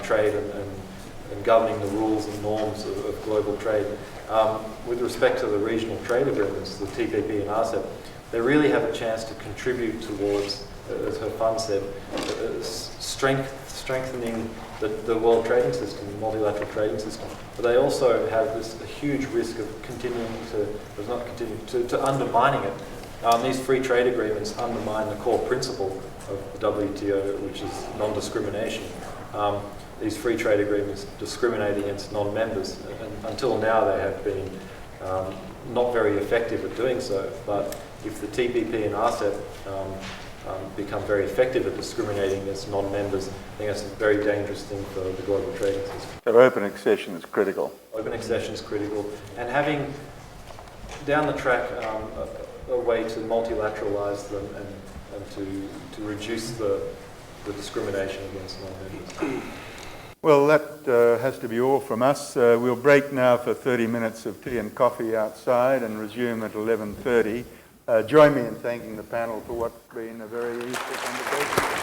trade and governing the rules and norms of global trade. With respect to the regional trade agreements, the TPP and RCEP, they really have a chance to contribute towards, as her fund said, strengthening the world trading system, the multilateral trading system. But they also have this huge risk of to undermining it. These free trade agreements undermine the core principle of the WTO, which is non-discrimination. These free trade agreements discriminate against non-members, and until now they have been not very effective at doing so. But if the TPP and RCEP become very effective at discriminating against non-members, I think that's a very dangerous thing for the global trading system. So open accession is critical. Open accession is critical, and having down the track a way to multilateralize them and to reduce the discrimination against non-members. Well, that has to be all from us. We'll break now for 30 minutes of tea and coffee outside and resume at 11:30. Join me in thanking the panel for what's been a very useful conversation.